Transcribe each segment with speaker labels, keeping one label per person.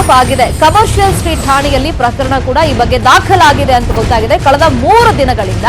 Speaker 1: Of ಆಗಿದೆ. Commercial street ಠಾಣೆಯಲ್ಲಿ ಪ್ರಕರಣ ಕೂಡ ಈ ಬಗ್ಗೆ ದಾಖಲಾಗಿದೆ ಅಂತ ಗೊತ್ತಾಗಿದೆ. ಕಳೆದ 3 ದಿನಗಳಿಂದ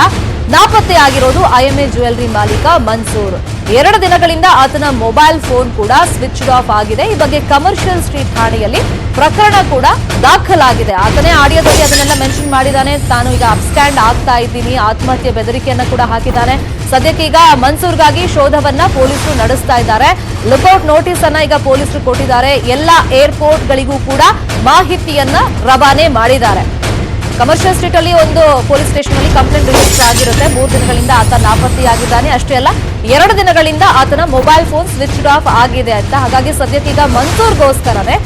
Speaker 1: ನಾಪತ್ತೆ ಆಗಿರೋದು ಐಎಂಎ ಜ್ಯುವೆಲರಿ ಮಾಲೀಕ ಮನ್ಸೂರ್. 2 ದಿನಗಳಿಂದ ಆತನ ಮೊಬೈಲ್ ಫೋನ್ ಕೂಡ ಸ್ವಿಚ್ ಆಫ್ ಆಗಿದೆ. ಈ ಬಗ್ಗೆ ಕಮರ್ಷಿಯಲ್ ಸ್ಟ್ರೀಟ್ ಠಾಣೆಯಲ್ಲಿ ಪ್ರಕರಣ ಕೂಡ ದಾಖಲಾಗಿದೆ. ಆತನೇ ಆಡಿಯೋದಲ್ಲಿ ಅದನ್ನೆಲ್ಲ ಮೆನ್ಷನ್ ಮಾಡಿದ್ದಾನೆ. ತಾನು ಈಗ ಅಬ್ಸ್ಟ್ಯಾಂಡ್ ಆಗ್ತಾ ಇದ್ದೀನಿ, ಆತ್ಮಹತ್ಯೆ ಬೆದರಿಕೆಯನ್ನ ಕೂಡ ಹಾಕಿದ್ದಾನೆ. ಸದ್ಯಕ್ಕೆ ಈಗ ಮನ್ಸೂರ್ಗಾಗಿ ಶೋಧವನ್ನ ಪೊಲೀಸರು ನಡೆಸ್ತಾ ಇದ್ದಾರೆ. ಲುಕೌಟ್ ನೋಟಿಸ್ ಅನ್ನ ಈಗ ಪೊಲೀಸರು ಕೊಟ್ಟಿದ್ದಾರೆ. ಎಲ್ಲ ಏರ್ಪೋರ್ಟ್ಗಳಿಗೂ ಕೂಡ ಮಾಹಿತಿಯನ್ನ ರವಾನೆ ಮಾಡಿದ್ದಾರೆ. ಕಮರ್ಷಿಯಲ್ ಸ್ಟ್ರೀಟ್ ಅಲ್ಲಿ ಒಂದು ಪೊಲೀಸ್ ಸ್ಟೇಷನ್ ಅಲ್ಲಿ ಕಂಪ್ಲೇಂಟ್ ರಿಜಿಸ್ಟರ್ ಆಗಿರುತ್ತೆ. 3 ದಿನಗಳಿಂದ ಆತ ನಾಪತ್ತೆಯಾಗಿದ್ದಾನೆ. ಅಷ್ಟೇ ಅಲ್ಲ, 2 ದಿನಗಳಿಂದ ಆತನ ಮೊಬೈಲ್ ಫೋನ್ ಸ್ವಿಚ್ ಆಫ್ ಆಗಿದೆ ಅಂತ. ಹಾಗಾಗಿ ಸದ್ಯಕ್ಕೆ ಈಗ ಮನ್ಸೂರ್ಗೋಸ್ಕರನೇ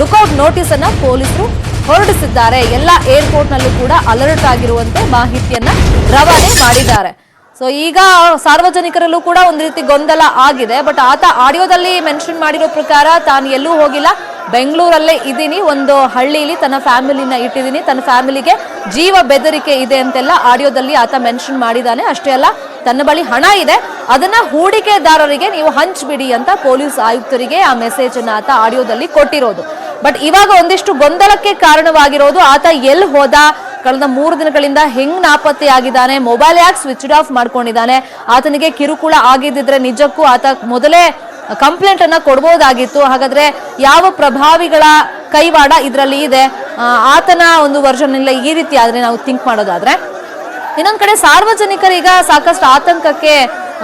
Speaker 1: ಲುಕೌಟ್ ನೋಟಿಸ್ ಅನ್ನ ಪೊಲೀಸರು ಹೊರಡಿಸಿದ್ದಾರೆ. ಎಲ್ಲ ಏರ್ಪೋರ್ಟ್ ನಲ್ಲೂ ಕೂಡ ಅಲರ್ಟ್ ಆಗಿರುವಂತೆ ಮಾಹಿತಿಯನ್ನ ರವಾನೆ ಮಾಡಿದ್ದಾರೆ. ಸೊ ಈಗ ಸಾರ್ವಜನಿಕರಲ್ಲೂ ಕೂಡ ಒಂದು ರೀತಿ ಗೊಂದಲ ಆಗಿದೆ. ಬಟ್ ಆತ ಆಡಿಯೋದಲ್ಲಿ ಮೆನ್ಷನ್ ಮಾಡಿರೋ ಪ್ರಕಾರ ತಾನು ಎಲ್ಲೂ ಹೋಗಿಲ್ಲ, ಬೆಂಗಳೂರಲ್ಲೇ ಇದ್ದೀನಿ, ಒಂದು ಹಳ್ಳಿಲಿ ತನ್ನ ಫ್ಯಾಮಿಲಿನ ಇಟ್ಟಿದ್ದೀನಿ, ತನ್ನ ಫ್ಯಾಮಿಲಿಗೆ ಜೀವ ಬೆದರಿಕೆ ಇದೆ ಅಂತೆಲ್ಲ ಆಡಿಯೋದಲ್ಲಿ ಆತ ಮೆನ್ಷನ್ ಮಾಡಿದ್ದಾನೆ. ಅಷ್ಟೇ ಅಲ್ಲ, ತನ್ನ ಬಳಿ ಹಣ ಇದೆ, ಅದನ್ನ ಹೂಡಿಕೆದಾರರಿಗೆ ನೀವು ಹಂಚ್ಬಿಡಿ ಅಂತ ಪೊಲೀಸ್ ಆಯುಕ್ತರಿಗೆ ಆ ಮೆಸೇಜ್ ಅನ್ನ ಆತ ಆಡಿಯೋದಲ್ಲಿ ಕೊಟ್ಟಿರೋದು. ಬಟ್ ಇವಾಗ ಒಂದಿಷ್ಟು ಗೊಂದಲಕ್ಕೆ ಕಾರಣವಾಗಿರೋದು ಆತ ಎಲ್ಲಿ ಹೋದ, ಕಳೆದ 3 ದಿನಗಳಿಂದ ಹೆಂಗ್ ನಾಪತ್ತೆ ಆಗಿದ್ದಾನೆ, ಮೊಬೈಲ್ ಯಾಕೆ ಸ್ವಿಚ್ ಆಫ್ ಮಾಡ್ಕೊಂಡಿದ್ದಾನೆ, ಆತನಿಗೆ ಕಿರುಕುಳ ಆಗಿದ್ದಿದ್ರೆ ನಿಜಕ್ಕೂ ಆತ ಮೊದಲೇ ಕಂಪ್ಲೇಂಟ್ ಅನ್ನ ಕೊಡಬಹುದಾಗಿತ್ತು. ಹಾಗಾದ್ರೆ ಯಾವ ಪ್ರಭಾವಿಗಳ ಕೈವಾಡ ಇದರಲ್ಲಿ ಇದೆ, ಆತನ ಒಂದು ವರ್ಷನ್ ಇಲ್ಲ ಈ ರೀತಿ ಆದ್ರೆ ನಾವು ಥಿಂಕ್ ಮಾಡೋದಾದ್ರೆ. ಇನ್ನೊಂದ್ ಕಡೆ ಸಾರ್ವಜನಿಕರೀಗ ಸಾಕಷ್ಟು ಆತಂಕಕ್ಕೆ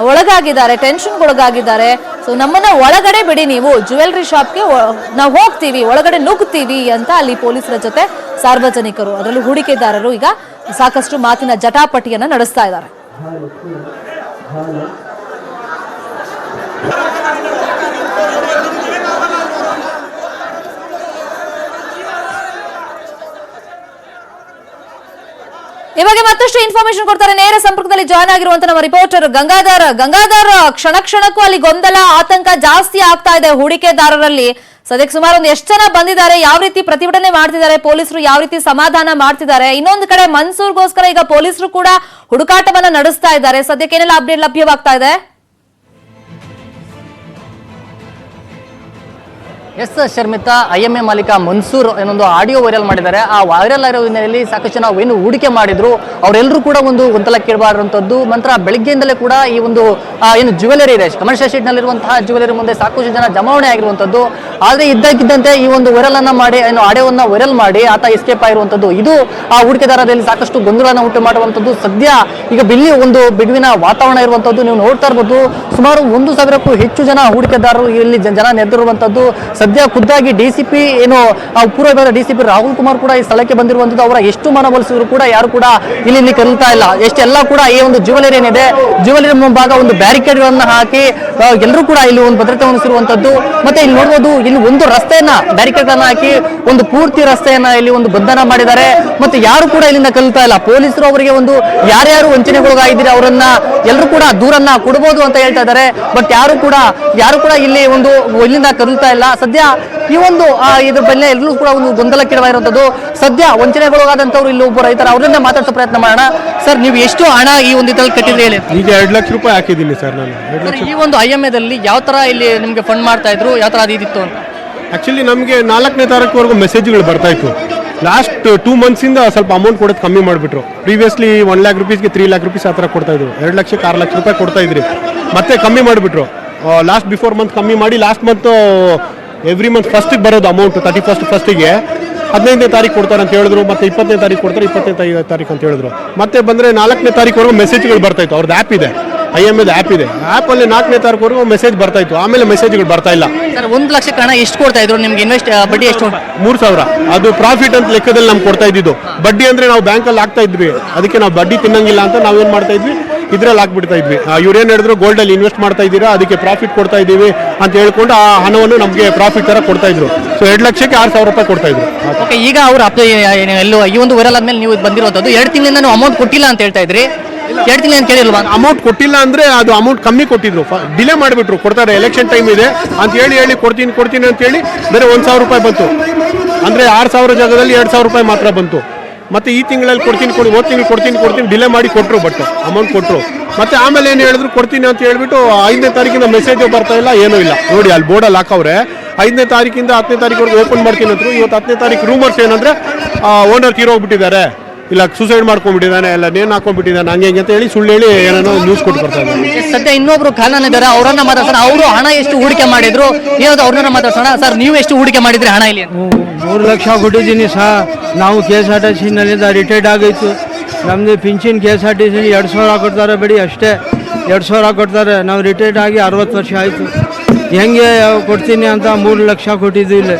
Speaker 1: ಒಳಗಾಗಿದ್ದಾರೆ, ಟೆನ್ಷನ್ ಒಳಗಾಗಿದ್ದಾರೆ. ಸೊ ನಮ್ಮನ್ನ ಒಳಗಡೆ ಬಿಡಿ, ನೀವು ಜ್ಯುವೆಲರಿ ಶಾಪ್ಗೆ ನಾವು ಹೋಗ್ತೀವಿ, ಒಳಗಡೆ ನುಗ್ತೀವಿ ಅಂತ ಅಲ್ಲಿ ಪೊಲೀಸರ ಜೊತೆ ಸಾರ್ವಜನಿಕರು, ಅದರಲ್ಲೂ ಹೂಡಿಕೆದಾರರು ಈಗ ಸಾಕಷ್ಟು ಮಾತಿನ ಜಟಾಪಟಿಯನ್ನ ನಡೆಸ್ತಾ ಇದ್ದಾರೆ. ಈ ಬಗ್ಗೆ ಮತ್ತಷ್ಟು ಇನ್ಫಾರ್ಮೇಶನ್ ಕೊಡ್ತಾರೆ. ನೇರ ಸಂಪರ್ಕದಲ್ಲಿ ಜಾಯ್ನ್ ಆಗಿರುವಂತ ನಮ್ಮ ರಿಪೋರ್ಟರ್ ಗಂಗಾಧರ್, ಕ್ಷಣ ಕ್ಷಣಕ್ಕೂ ಅಲ್ಲಿ ಗೊಂದಲ, ಆತಂಕ ಜಾಸ್ತಿ ಆಗ್ತಾ ಇದೆ ಹೂಡಿಕೆದಾರರಲ್ಲಿ. ಸದ್ಯಕ್ಕೆ ಸುಮಾರು ಒಂದು ಎಷ್ಟು ಜನ ಬಂದಿದ್ದಾರೆ, ಯಾವ ರೀತಿ ಪ್ರತಿಭಟನೆ ಮಾಡ್ತಿದ್ದಾರೆ, ಪೊಲೀಸರು ಯಾವ ರೀತಿ ಸಮಾಧಾನ ಮಾಡ್ತಿದ್ದಾರೆ. ಇನ್ನೊಂದು ಕಡೆ ಮನ್ಸೂರ್ಗೋಸ್ಕರ ಈಗ ಪೊಲೀಸರು ಕೂಡ ಹುಡುಕಾಟವನ್ನ ನಡೆಸ್ತಾ ಇದ್ದಾರೆ. ಸದ್ಯಕ್ಕೆ ಏನೆಲ್ಲ ಅಪ್ಡೇಟ್ ಲಭ್ಯವಾಗ್ತಾ ಇದೆ?
Speaker 2: ಎಸ್ ಶರ್ಮಿತಾ, ಐಎಂಎ ಮಾಲೀಕ ಮನ್ಸೂರ್ ಏನೊಂದು ಆಡಿಯೋ ವೈರಲ್ ಮಾಡಿದ್ದಾರೆ. ಆ ವೈರಲ್ ಆಗಿರೋ ಹಿನ್ನೆಲೆಯಲ್ಲಿ ಸಾಕಷ್ಟು ಜನ ಏನು ಹೂಡಿಕೆ ಮಾಡಿದ್ರು ಅವರೆಲ್ಲರೂ ಕೂಡ ಒಂದು ಗೊಂದಲ ಕೇಳಬಾರುವಂಥದ್ದು. ನಂತರ ಬೆಳಗ್ಗೆಯಿಂದಲೇ ಕೂಡ ಈ ಒಂದು ಏನು ಜ್ಯುವೆಲರಿ ಇದೆ, ಕಮರ್ಷಿಯಲ್ ಸ್ಟ್ರೀಟ್ ನಲ್ಲಿರುವಂತಹ ಜ್ಯುವೆಲರಿ ಮುಂದೆ ಸಾಕಷ್ಟು ಜನ ಜಮಾವಣೆ ಆಗಿರುವಂಥದ್ದು. ಆದರೆ ಇದ್ದಕ್ಕಿದ್ದಂತೆ ಈ ಒಂದು ವೈರಲ್ ಅನ್ನ ಮಾಡಿ, ಏನು ಆಡಿಯೋವನ್ನ ವೈರಲ್ ಮಾಡಿ ಆತ ಎಸ್ಕೇಪ್ ಆಗಿರುವಂಥದ್ದು, ಇದು ಆ ಹೂಡಿಕೆದಾರರಲ್ಲಿ ಸಾಕಷ್ಟು ಗೊಂದಲನ ಉಂಟು ಮಾಡುವಂಥದ್ದು. ಸದ್ಯ ಈಗ ಇಲ್ಲಿ ಒಂದು ಬಿಡುವಿನ ವಾತಾವರಣ ಇರುವಂಥದ್ದು ನೀವು ನೋಡ್ತಾ ಇರ್ಬೋದು. ಸುಮಾರು 1,000ಕ್ಕೂ ಹೆಚ್ಚು ಜನ ಹೂಡಿಕೆದಾರರು ಇಲ್ಲಿ ಜನ ನೆರೆದಿರುವಂಥದ್ದು. ಸದ್ಯ ಖುದ್ದಾಗಿ ಡಿಸಿಪಿ ಏನು ಪೂರ್ವ ವಿಭಾಗದ ಡಿಸಿಪಿ ರಾಹುಲ್ ಕುಮಾರ್ ಕೂಡ ಈ ಸ್ಥಳಕ್ಕೆ ಬಂದಿರುವಂಥದ್ದು. ಅವರ ಎಷ್ಟು ಮನವೊಲಿಸಿದ್ರು ಕೂಡ ಯಾರು ಕೂಡ ಇಲ್ಲಿ ಕರೀತಾ ಇಲ್ಲ. ಎಷ್ಟೆಲ್ಲ ಕೂಡ ಈ ಒಂದು ಜ್ಯುವೆಲರಿ ಏನಿದೆ, ಜ್ಯುವೆಲರಿ ಮುಂಭಾಗ ಒಂದು ಬ್ಯಾರಿಕೇಡ್ ಗಳನ್ನ ಹಾಕಿ ಎಲ್ಲರೂ ಕೂಡ ಇಲ್ಲಿ ಒಂದು ಭದ್ರತೆ ವಹಿಸಿರುವಂತದ್ದು. ಮತ್ತೆ ಇಲ್ಲಿ ನೋಡಬಹುದು, ಇಲ್ಲಿ ಒಂದು ರಸ್ತೆಯನ್ನ ಬ್ಯಾರಿಕೇಡ್ ಗಳನ್ನ ಹಾಕಿ ಒಂದು ಪೂರ್ತಿ ರಸ್ತೆಯನ್ನ ಇಲ್ಲಿ ಒಂದು ಬಂಧನ ಮಾಡಿದ್ದಾರೆ. ಮತ್ತೆ ಯಾರು ಕೂಡ ಇಲ್ಲಿಂದ ಕಲಿತಾ ಇಲ್ಲ. ಪೊಲೀಸರು ಅವರಿಗೆ ಒಂದು ಯಾರ್ಯಾರು ವಂಚನೆಗೊಳಗಾಗಿದ್ದೀರಿ ಅವರನ್ನ ಎಲ್ಲರೂ ಕೂಡ ದೂರನ್ನ ಕೊಡಬಹುದು ಅಂತ ಹೇಳ್ತಾ ಇದ್ದಾರೆ. ಬಟ್ ಯಾರು ಕೂಡ ಇಲ್ಲಿ ಒಂದು ಇಲ್ಲಿಂದ ಕಲಿತಾ ಇಲ್ಲ. ಸದ್ಯ ಈ ಒಂದು ಇದ್ರ ಬೆಲೆ ಎಲ್ಲರೂ ಕೂಡ ಒಂದು ಗೊಂದಲಕ್ಕಿರುವಂತದ್ದು. ಸದ್ಯ ವಂಚನೆಗೊಳಗಾದಂತವ್ರು ಇಲ್ಲಿ ಒಬ್ಬರು ರೈತರ, ಅವರಿಂದ ಮಾತಾಡೋ ಪ್ರಯತ್ನ ಮಾಡೋಣ. ಸರ್, ನೀವು ಎಷ್ಟು ಹಣ ಈ ಒಂದು ಇದ್ರಲ್ಲಿ ಕಟ್ಟಿದ್ರಿ ಹೇಳಿ?
Speaker 3: ಈಗ 2 ಲಕ್ಷ ರೂಪಾಯಿ ಹಾಕಿದ್ದೀನಿ ಸರ್ ನಾನು.
Speaker 2: ಈ ಒಂದು ಐಎಂಎದಲ್ಲಿ ಯಾವ ತರ ಇಲ್ಲಿ ನಿಮ್ಗೆ ಫಂಡ್ ಮಾಡ್ತಾ ಇದ್ರು, ಯಾವ ತರ ಅದಿತ್ತು ಅಂತ?
Speaker 3: ಆಕ್ಚುಲಿ ನಮಗೆ 4ನೇ ತಾರೀಕುವರೆಗೂ ಮೆಸೇಜ್ಗಳು ಬರ್ತಾ ಇತ್ತು. ಲಾಸ್ಟ್ 2 ಮಂತ್ಸಿಂದ ಸ್ವಲ್ಪ ಅಮೌಂಟ್ ಕೊಡೋದು ಕಮ್ಮಿ ಮಾಡಿಬಿಟ್ರು. ಪ್ರೀವಿಯಸ್ಲಿ 1 ಲ್ಯಾಕ್ ರುಪೀಸ್ಗೆ 3 ಲ್ಯಾಕ್ ರುಪೀಸ್ ಆ ಥರ ಕೊಡ್ತಾ ಇದ್ರು. 2 ಲಕ್ಷಕ್ಕೆ 6 ಲಕ್ಷ ರೂಪಾಯಿ ಕೊಡ್ತಾ ಇದ್ರಿ, ಮತ್ತೆ ಕಮ್ಮಿ ಮಾಡಿಬಿಟ್ರು. ಲಾಸ್ಟ್ ಬಿಫೋರ್ ಮಂತ್ ಕಮ್ಮಿ ಮಾಡಿ ಲಾಸ್ಟ್ ಮಂತ್ ಎವ್ರಿ ಮಂತ್ ಫಸ್ಟಿಗೆ ಬರೋದು ಅಮೌಂಟ್ 31st ಫಸ್ಟಿಗೆ 15ನೇ ತಾರೀಕು ಕೊಡ್ತಾರೆ ಅಂತ ಹೇಳಿದ್ರು. ಮತ್ತೆ 20ನೇ ತಾರೀಕು ಕೊಡ್ತಾರೆ, 25ನೇ ತಾರೀಕು ಅಂತ ಹೇಳಿದ್ರು. ಮತ್ತೆ ಬಂದರೆ 4ನೇ ತಾರೀಕುವರೆಗೂ ಮೆಸೇಜ್ಗಳು ಬರ್ತಾಯಿತ್ತು. ಅವ್ರದ್ದು ಆ್ಯಪ್ ಇದೆ, ಐಎಂಎದ ಆ್ಯಪ್ ಇದೆ. ಆ್ಯಪಲ್ಲಿ 4ನೇ ತಾರೀಕುವರೆಗೂ ಮೆಸೇಜ್ ಬರ್ತಾಯಿತ್ತು. ಆಮೇಲೆ ಮೆಸೇಜ್ಗಳು ಬರ್ತಾ ಇಲ್ಲ.
Speaker 2: ಸರ್, 1 ಲಕ್ಷಕ್ಕೆ ಹಣ ಎಷ್ಟು ಕೊಡ್ತಾ ಇದ್ರು ನಿಮ್ಗೆ? ಇನ್ವೆಸ್ಟ್ ಬಡ್ಡಿ ಎಷ್ಟು?
Speaker 3: 3,000. ಅದು ಪ್ರಾಫಿಟ್ ಅಂತ ಲೆಕ್ಕದಲ್ಲಿ ನಮ್ಗೆ ಕೊಡ್ತಾ ಇದ್ದಿದ್ದು. ಬಡ್ಡಿ ಅಂದರೆ ನಾವು ಬ್ಯಾಂಕಲ್ಲಿ ಹಾಕ್ತಾ ಇದ್ವಿ, ಅದಕ್ಕೆ ನಾವು ಬಡ್ಡಿ ತಿನ್ನಂಗಿಲ್ಲ ಅಂತ ನಾವೇನು ಮಾಡ್ತಾ ಇದ್ವಿ, ಇದ್ರಲ್ಲಿ ಹಾಕ್ಬಿಡ್ತಾ ಇದ್ವಿ. ಇವ್ರೇನು ಹೇಳಿದ್ರು, ಗೋಲ್ಡಲ್ಲಿ ಇನ್ವೆಸ್ಟ್ ಮಾಡ್ತಾ ಇದ್ದೀರಾ, ಅದಕ್ಕೆ ಪ್ರಾಫಿಟ್ ಕೊಡ್ತಾ ಇದ್ದೀವಿ ಅಂತ ಹೇಳ್ಕೊಂಡು ಆ ಹಣವನ್ನು ನಮಗೆ ಪ್ರಾಫಿಟ್ ಥರ ಕೊಡ್ತಾ ಇದ್ರು. ಸೊ 2 ಲಕ್ಷಕ್ಕೆ 6,000 ರೂಪಾಯಿ ಕೊಡ್ತಾ ಇದ್ರು.
Speaker 2: ಓಕೆ, ಈಗ ಅವ್ರು ಎಲ್ಲೋ ಈ ಒಂದು ವೈರಲ್ ಆದ್ಮೇಲೆ ನೀವು ಬಂದಿರುವಂಥದ್ದು 2 ತಿಂಗಳಿಂದ ನೀವು ಅಮೌಂಟ್ ಕೊಟ್ಟಿಲ್ಲ ಅಂತ ಹೇಳ್ತಾ ಇದ್ರಿ. 2 ತಿಂಗಳು ಅಂತ ಕೇಳಿಲ್ವಾ?
Speaker 3: ಅಮೌಂಟ್ ಕೊಟ್ಟಿಲ್ಲ ಅಂದರೆ ಅದು ಅಮೌಂಟ್ ಕಮ್ಮಿ ಕೊಟ್ಟಿದ್ರು, ಡಿಲೇ ಮಾಡಿಬಿಟ್ರು. ಕೊಡ್ತಾರೆ, ಎಲೆಕ್ಷನ್ ಟೈಮ್ ಇದೆ ಅಂತ ಹೇಳಿ ಕೊಡ್ತೀನಿ ಅಂತ ಹೇಳಿ ಬೇರೆ 1,000 ರೂಪಾಯಿ ಬಂತು. ಅಂದರೆ 6,000 ಜಾಗದಲ್ಲಿ 2,000 ರೂಪಾಯಿ ಮಾತ್ರ ಬಂತು. ಮತ್ತೆ ಈ ತಿಂಗಳಲ್ಲಿ ಹೋದ ತಿಂಗಳು ಕೊಡ್ತೀನಿ ಡಿಲೇ ಮಾಡಿ ಕೊಟ್ಟರು. ಬಟ್ ಅಮೌಂಟ್ ಕೊಟ್ಟರು. ಮತ್ತೆ ಆಮೇಲೆ ಏನು ಹೇಳಿದ್ರು, ಕೊಡ್ತೀನಿ ಅಂತ ಹೇಳ್ಬಿಟ್ಟು 5ನೇ ತಾರೀಕಿನ ಮೆಸೇಜ್ ಬರ್ತಾ ಇಲ್ಲ, ಏನೂ ಇಲ್ಲ. ನೋಡಿ ಅಲ್ಲಿ ಬೋರ್ಡಲ್ಲಿ ಹಾಕವ್ರೆ, 5ನೇ ತಾರೀಕಿಂದ 10ನೇ ತಾರೀಕುವರೆಗೂ ಓಪನ್ ಮಾಡ್ತೀನಿ ಅಂದ್ರು. ಇವತ್ತು 10ನೇ ತಾರೀಕು ರೂಮರ್ಸ್ ಏನಂದ್ರೆ ಓನರ್ ತೀರೋಗ್ಬಿಟ್ಟಿದ್ದಾರೆ, ಇಲ್ಲ ಸೂಸೈಡ್ ಮಾಡ್ಕೊಂಡ್ಬಿಟ್ಟಿದ್ದಾನೆ, ಇಲ್ಲ ನೇಣು ಹಾಕೊಂಡ್ಬಿಟ್ಟಿದ್ದಾನೆ, ಹಂಗೆ ಅಂತ ಹೇಳಿ ಸುಳ್ಳು ಹೇಳಿ ಏನೇನೋ ನ್ಯೂಸ್ ಕೊಟ್ಟು ಬರ್ತಾ ಇದ್ದಾರೆ.
Speaker 2: ಸದ್ಯ ಇನ್ನೊಬ್ರು ಕಾನೂನು ಇದ್ದಾರೆ, ಅವರನ್ನ ಮಾತಾಡ್ಸೋಣ. ಅವರು ಹಣ ಎಷ್ಟು ಹೂಡಿಕೆ ಮಾಡಿದ್ರು ಏನಾದ್ರು ಅವ್ರನ್ನ ಮಾತಾಡ್ಸೋಣ. ಸರ್, ನೀವು ಎಷ್ಟು ಹೂಡಿಕೆ ಮಾಡಿದ್ರಿ ಹಣ ಇಲ್ಲಿ?
Speaker 4: 3 ಲಕ್ಷ ಕೊಟ್ಟಿದ್ದೀನಿ ಸಹ. ನಾವು KSRTCನಲ್ಲಿಂದ ರಿಟೈರ್ಡ್ ಆಗಿತ್ತು. ನಮ್ಮದು ಪಿಂಚಿನ್ KSRTC 2,000 ಕೊಡ್ತಾರೆ, ಬಿಡಿ ಅಷ್ಟೇ 2,000 ಕೊಡ್ತಾರೆ. ನಾವು ರಿಟೈರ್ಡ್ ಆಗಿ 60 ವರ್ಷ ಆಯಿತು. ಹೆಂಗೆ ಕೊಡ್ತೀನಿ ಅಂತ 3 ಲಕ್ಷ ಕೊಟ್ಟಿದ್ದು ಇಲ್ಲಿ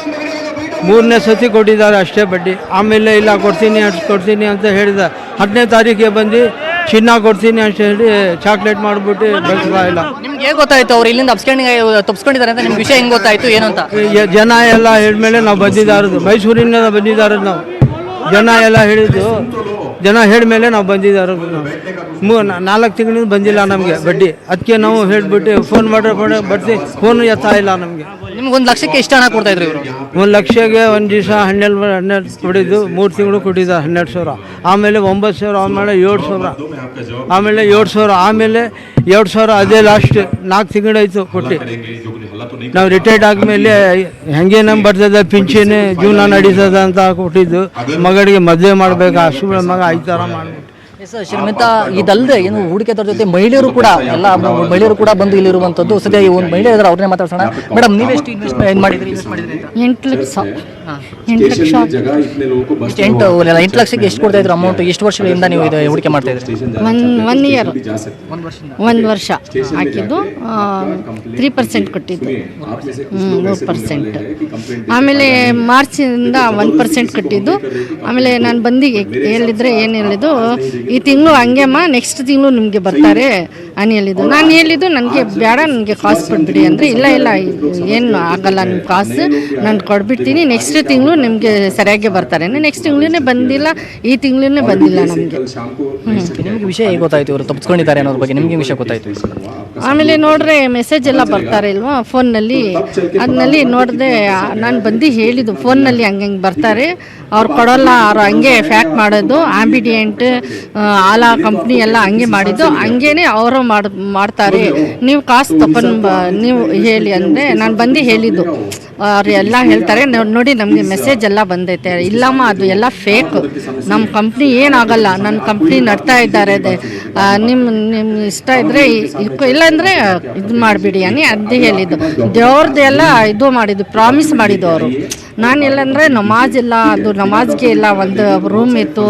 Speaker 4: 3ನೇ ಸತಿ ಕೊಟ್ಟಿದ್ದಾರೆ ಅಷ್ಟೇ ಬಡ್ಡಿ. ಆಮೇಲೆ ಇಲ್ಲ ಕೊಡ್ತೀನಿ ಅಂತ ಹೇಳಿದ 10ನೇ ತಾರೀಕಿಗೆ ಬಂದು ಚಿನ್ನ ಕೊಡ್ತೀನಿ ಅಂತ ಹೇಳಿ ಚಾಕ್ಲೇಟ್ ಮಾಡಿಬಿಟ್ಟು ಬೆಳೆಸ್ತಾ ಇಲ್ಲ.
Speaker 2: ನಿಮ್ಗೆ ಹೇಗೆ ಗೊತ್ತಾಯ್ತು ಅವ್ರು ಇಲ್ಲಿಂದ ತಪ್ಪಿಸ್ಕೊಂಡಿದ್ದಾರೆ ಅಂತ? ನಿಮ್ಗೆ ವಿಷಯ ಹೆಂಗೆ ಗೊತ್ತಾಯ್ತು ಏನು ಅಂತ?
Speaker 4: ಜನ ಎಲ್ಲ ಹೇಳಿದ್ಮೇಲೆ ನಾವು ಬಂದಿದ್ದಾರದು, ಮೈಸೂರಿನಿಂದ ಬಂದಿದ್ದಾರದು. ನಾವು ಜನ ಎಲ್ಲ ಹೇಳಿದ್ದು, ಜನ ಹೇಳಿದ್ಮೇಲೆ ನಾವು ಬಂದಿದ್ದಾರದು. ನಾವು 4 ತಿಂಗಳಿಂದ ಬಂದಿಲ್ಲ ನಮಗೆ ಬಡ್ಡಿ. ಅದಕ್ಕೆ ನಾವು ಹೇಳಿಬಿಟ್ಟು ಫೋನ್ ಮಾಡ್ರೆ ಬರ್ತೀವಿ, ಫೋನ್ ಎತ್ತಾ ಇಲ್ಲ ನಮಗೆ.
Speaker 2: ನಿಮ್ಗೆ 1 ಲಕ್ಷಕ್ಕೆ ಎಷ್ಟು ಹಣ ಕೊಡ್ತಾ ಇದ್ರು ಇವರು?
Speaker 4: 1 ಲಕ್ಷಕ್ಕೆ ಒಂದು ದಿವಸ 12 ಕೊಟ್ಟಿದ್ದು, 3 ತಿಂಗಳು ಕೊಟ್ಟಿದ್ದ 12,000, ಆಮೇಲೆ 9,000, ಆಮೇಲೆ 7,000, ಆಮೇಲೆ 7,000, ಆಮೇಲೆ 2,000. ಅದೇ ಲಾಸ್ಟ್ 4 ತಿಂಗಳಾಯಿತು ಕೊಟ್ಟು. ನಾವು ರಿಟೈರ್ಡ್ ಆದಮೇಲೆ ಹೆಂಗೆ ನಮ್ಗೆ ಬರ್ತದೆ ಪಿಂಚಣಿ, ಜೀವನ ನಡೀತದೆ ಅಂತ ಕೊಟ್ಟಿದ್ದು. ಮಗಳಿಗೆ ಮದುವೆ ಮಾಡಬೇಕು, ಅಷ್ಟು ಮಗ ಈ ಥರ ಮಾಡ್ಬಿಟ್ಟು.
Speaker 2: ಶ್ರೀಮಿತಾ, ಇದಲ್ಲದೆ ಏನು ಹೂಡಿಕೆದಾರ ಜೊತೆ ಮಹಿಳೆಯರು ಕೂಡ ಎಲ್ಲ ಮಹಿಳೆಯರು ಕೂಡ ಬಂದು ಇಲ್ಲಿರುವಂಥದ್ದು. ಸದ್ಯ ಈ ಒಂದು ಮಹಿಳೆ ಇದ್ದಾರೆ, ಅವ್ರನ್ನೇ ಮಾತಾಡ್ಸೋಣ. ಮೇಡಮ್, ನೀವೆಷ್ಟು ಇನ್ವೆಸ್ಟ್ ಮಾಡಿದ್ರಿ?
Speaker 5: 8 ಲಕ್ಷ.
Speaker 2: 8 ಲಕ್ಷಕ್ಕೆ ಎಷ್ಟು ಕೊಡ್ತಾ ಇದ್ರು ಅಮೌಂಟ್? ಎಷ್ಟು ವರ್ಷಗಳಿಂದ ನೀವು ಇದು ಹೂಡಿಕೆ ಮಾಡ್ತಾ ಇದ್ರಿ?
Speaker 5: 1 ಇಯರ್, 1 ವರ್ಷ ಹಾಕಿದ್ದು 3% ಕೊಟ್ಟಿದ್ದು, 3%. ಆಮೇಲೆ ಮಾರ್ಚಿಂದ 1% ಕಟ್ಟಿದ್ದು. ಆಮೇಲೆ ನಾನು ಬಂದು ಹೇಳಿದ್ರೆ ಏನು ಹೇಳಿದ್ದು, ಈ ತಿಂಗಳು ಹಂಗೆಮ್ಮ ನೆಕ್ಸ್ಟ್ ತಿಂಗಳು ನಿಮಗೆ ಬರ್ತಾರೆ అని ಹೇಳಿದ್ದು. ನಾನು ಹೇಳಿದ್ದು ನನಗೆ ಬೇಡ, ನನಗೆ ಕಾಸು ಕೊಟ್ಬಿಡಿ ಅಂದರೆ, ಇಲ್ಲ ಏನು ಆಗಲ್ಲ, ನಿಮ್ಮ ಕಾಸು ನಾನು ಕೊಟ್ಬಿಡ್ತೀನಿ, ನೆಕ್ಸ್ಟ್ ತಿಂಗಳು ನಿಮಗೆ ಸರಿಯಾಗಿ ಬರ್ತಾರೆ. ನೆಕ್ಸ್ಟ್ ತಿಂಗಳೇ ಬಂದಿಲ್ಲ, ಈ ತಿಂಗಳೇ ಬಂದಿಲ್ಲ ನಮಗೆ.
Speaker 2: ನಿಮಗೆ ವಿಷಯ ಹೇಗೆ ಗೊತ್ತಾಯ್ತು ಇವರು ತಪ್ಪಿಸ್ಕೊಂಡಿದ್ದಾರೆ ಅನ್ನೋದ್ರ ಬಗ್ಗೆ? ನಿಮಗೆ ವಿಷಯ ಗೊತ್ತಾಯ್ತು?
Speaker 5: ಆಮೇಲೆ ನೋಡ್ರೆ ಮೆಸೇಜ್ ಎಲ್ಲ ಬರ್ತಾರೆ ಇಲ್ವಾ ಫೋನ್ನಲ್ಲಿ, ಅದನ್ನಲ್ಲಿ ನೋಡಿದೆ. ನಾನು ಬಂದು ಹೇಳಿದ್ದು ಫೋನ್ನಲ್ಲಿ ಹಂಗೆ ಬರ್ತಾರೆ, ಅವ್ರು ಕೊಡೋಲ್ಲ, ಅವ್ರು ಹಂಗೆ ಫ್ಯಾಕ್ಟ್ ಮಾಡೋದು, ಆಂಬಿಡಿಯೆಂಟ್ ಆಲಾ ಕಂಪ್ನಿ ಎಲ್ಲ ಹಂಗೆ ಮಾಡಿದ್ದು, ಹಂಗೇನೆ ಅವರು ಮಾಡ್ತಾರೆ. ನೀವು ಕಾಸು ತಗೊಂಡು ನೀವು ಹೇಳಿ ಅಂದರೆ ನಾನು ಬಂದು ಹೇಳಿದ್ದು. ಅವ್ರು ಎಲ್ಲ ಹೇಳ್ತಾರೆ, ನೋಡಿ ನಮಗೆ ಮೆಸೇಜ್ ಎಲ್ಲ ಬಂದೈತೆ. ಇಲ್ಲಮ್ಮ, ಅದು ಎಲ್ಲ ಫೇಕ್, ನಮ್ಮ ಕಂಪ್ನಿ ಏನಾಗಲ್ಲ, ನನ್ನ ಕಂಪ್ನಿ ನಡ್ತಾ ಇದ್ದಾರೆ, ನಿಮ್ಮ ಇಷ್ಟ ಇದ್ದರೆ ಇಲ್ಲಾಂದರೆ ಇದು ಮಾಡಿಬಿಡಿ ಅನ್ನಿ ಅದೇ ಹೇಳಿದ್ದು. ದೇವ್ರದ್ದು ಎಲ್ಲ ಇದು ಮಾಡಿದ್ದು, ಪ್ರಾಮಿಸ್ ಮಾಡಿದ್ದು ಅವರು. ನಾನು ಎಲ್ಲಂದರೆ ನಮಾಜ್ ಇಲ್ಲ, ಅದು ನಮಾಜ್ಗೆ ಇಲ್ಲ, ಒಂದು ರೂಮ್ ಇತ್ತು,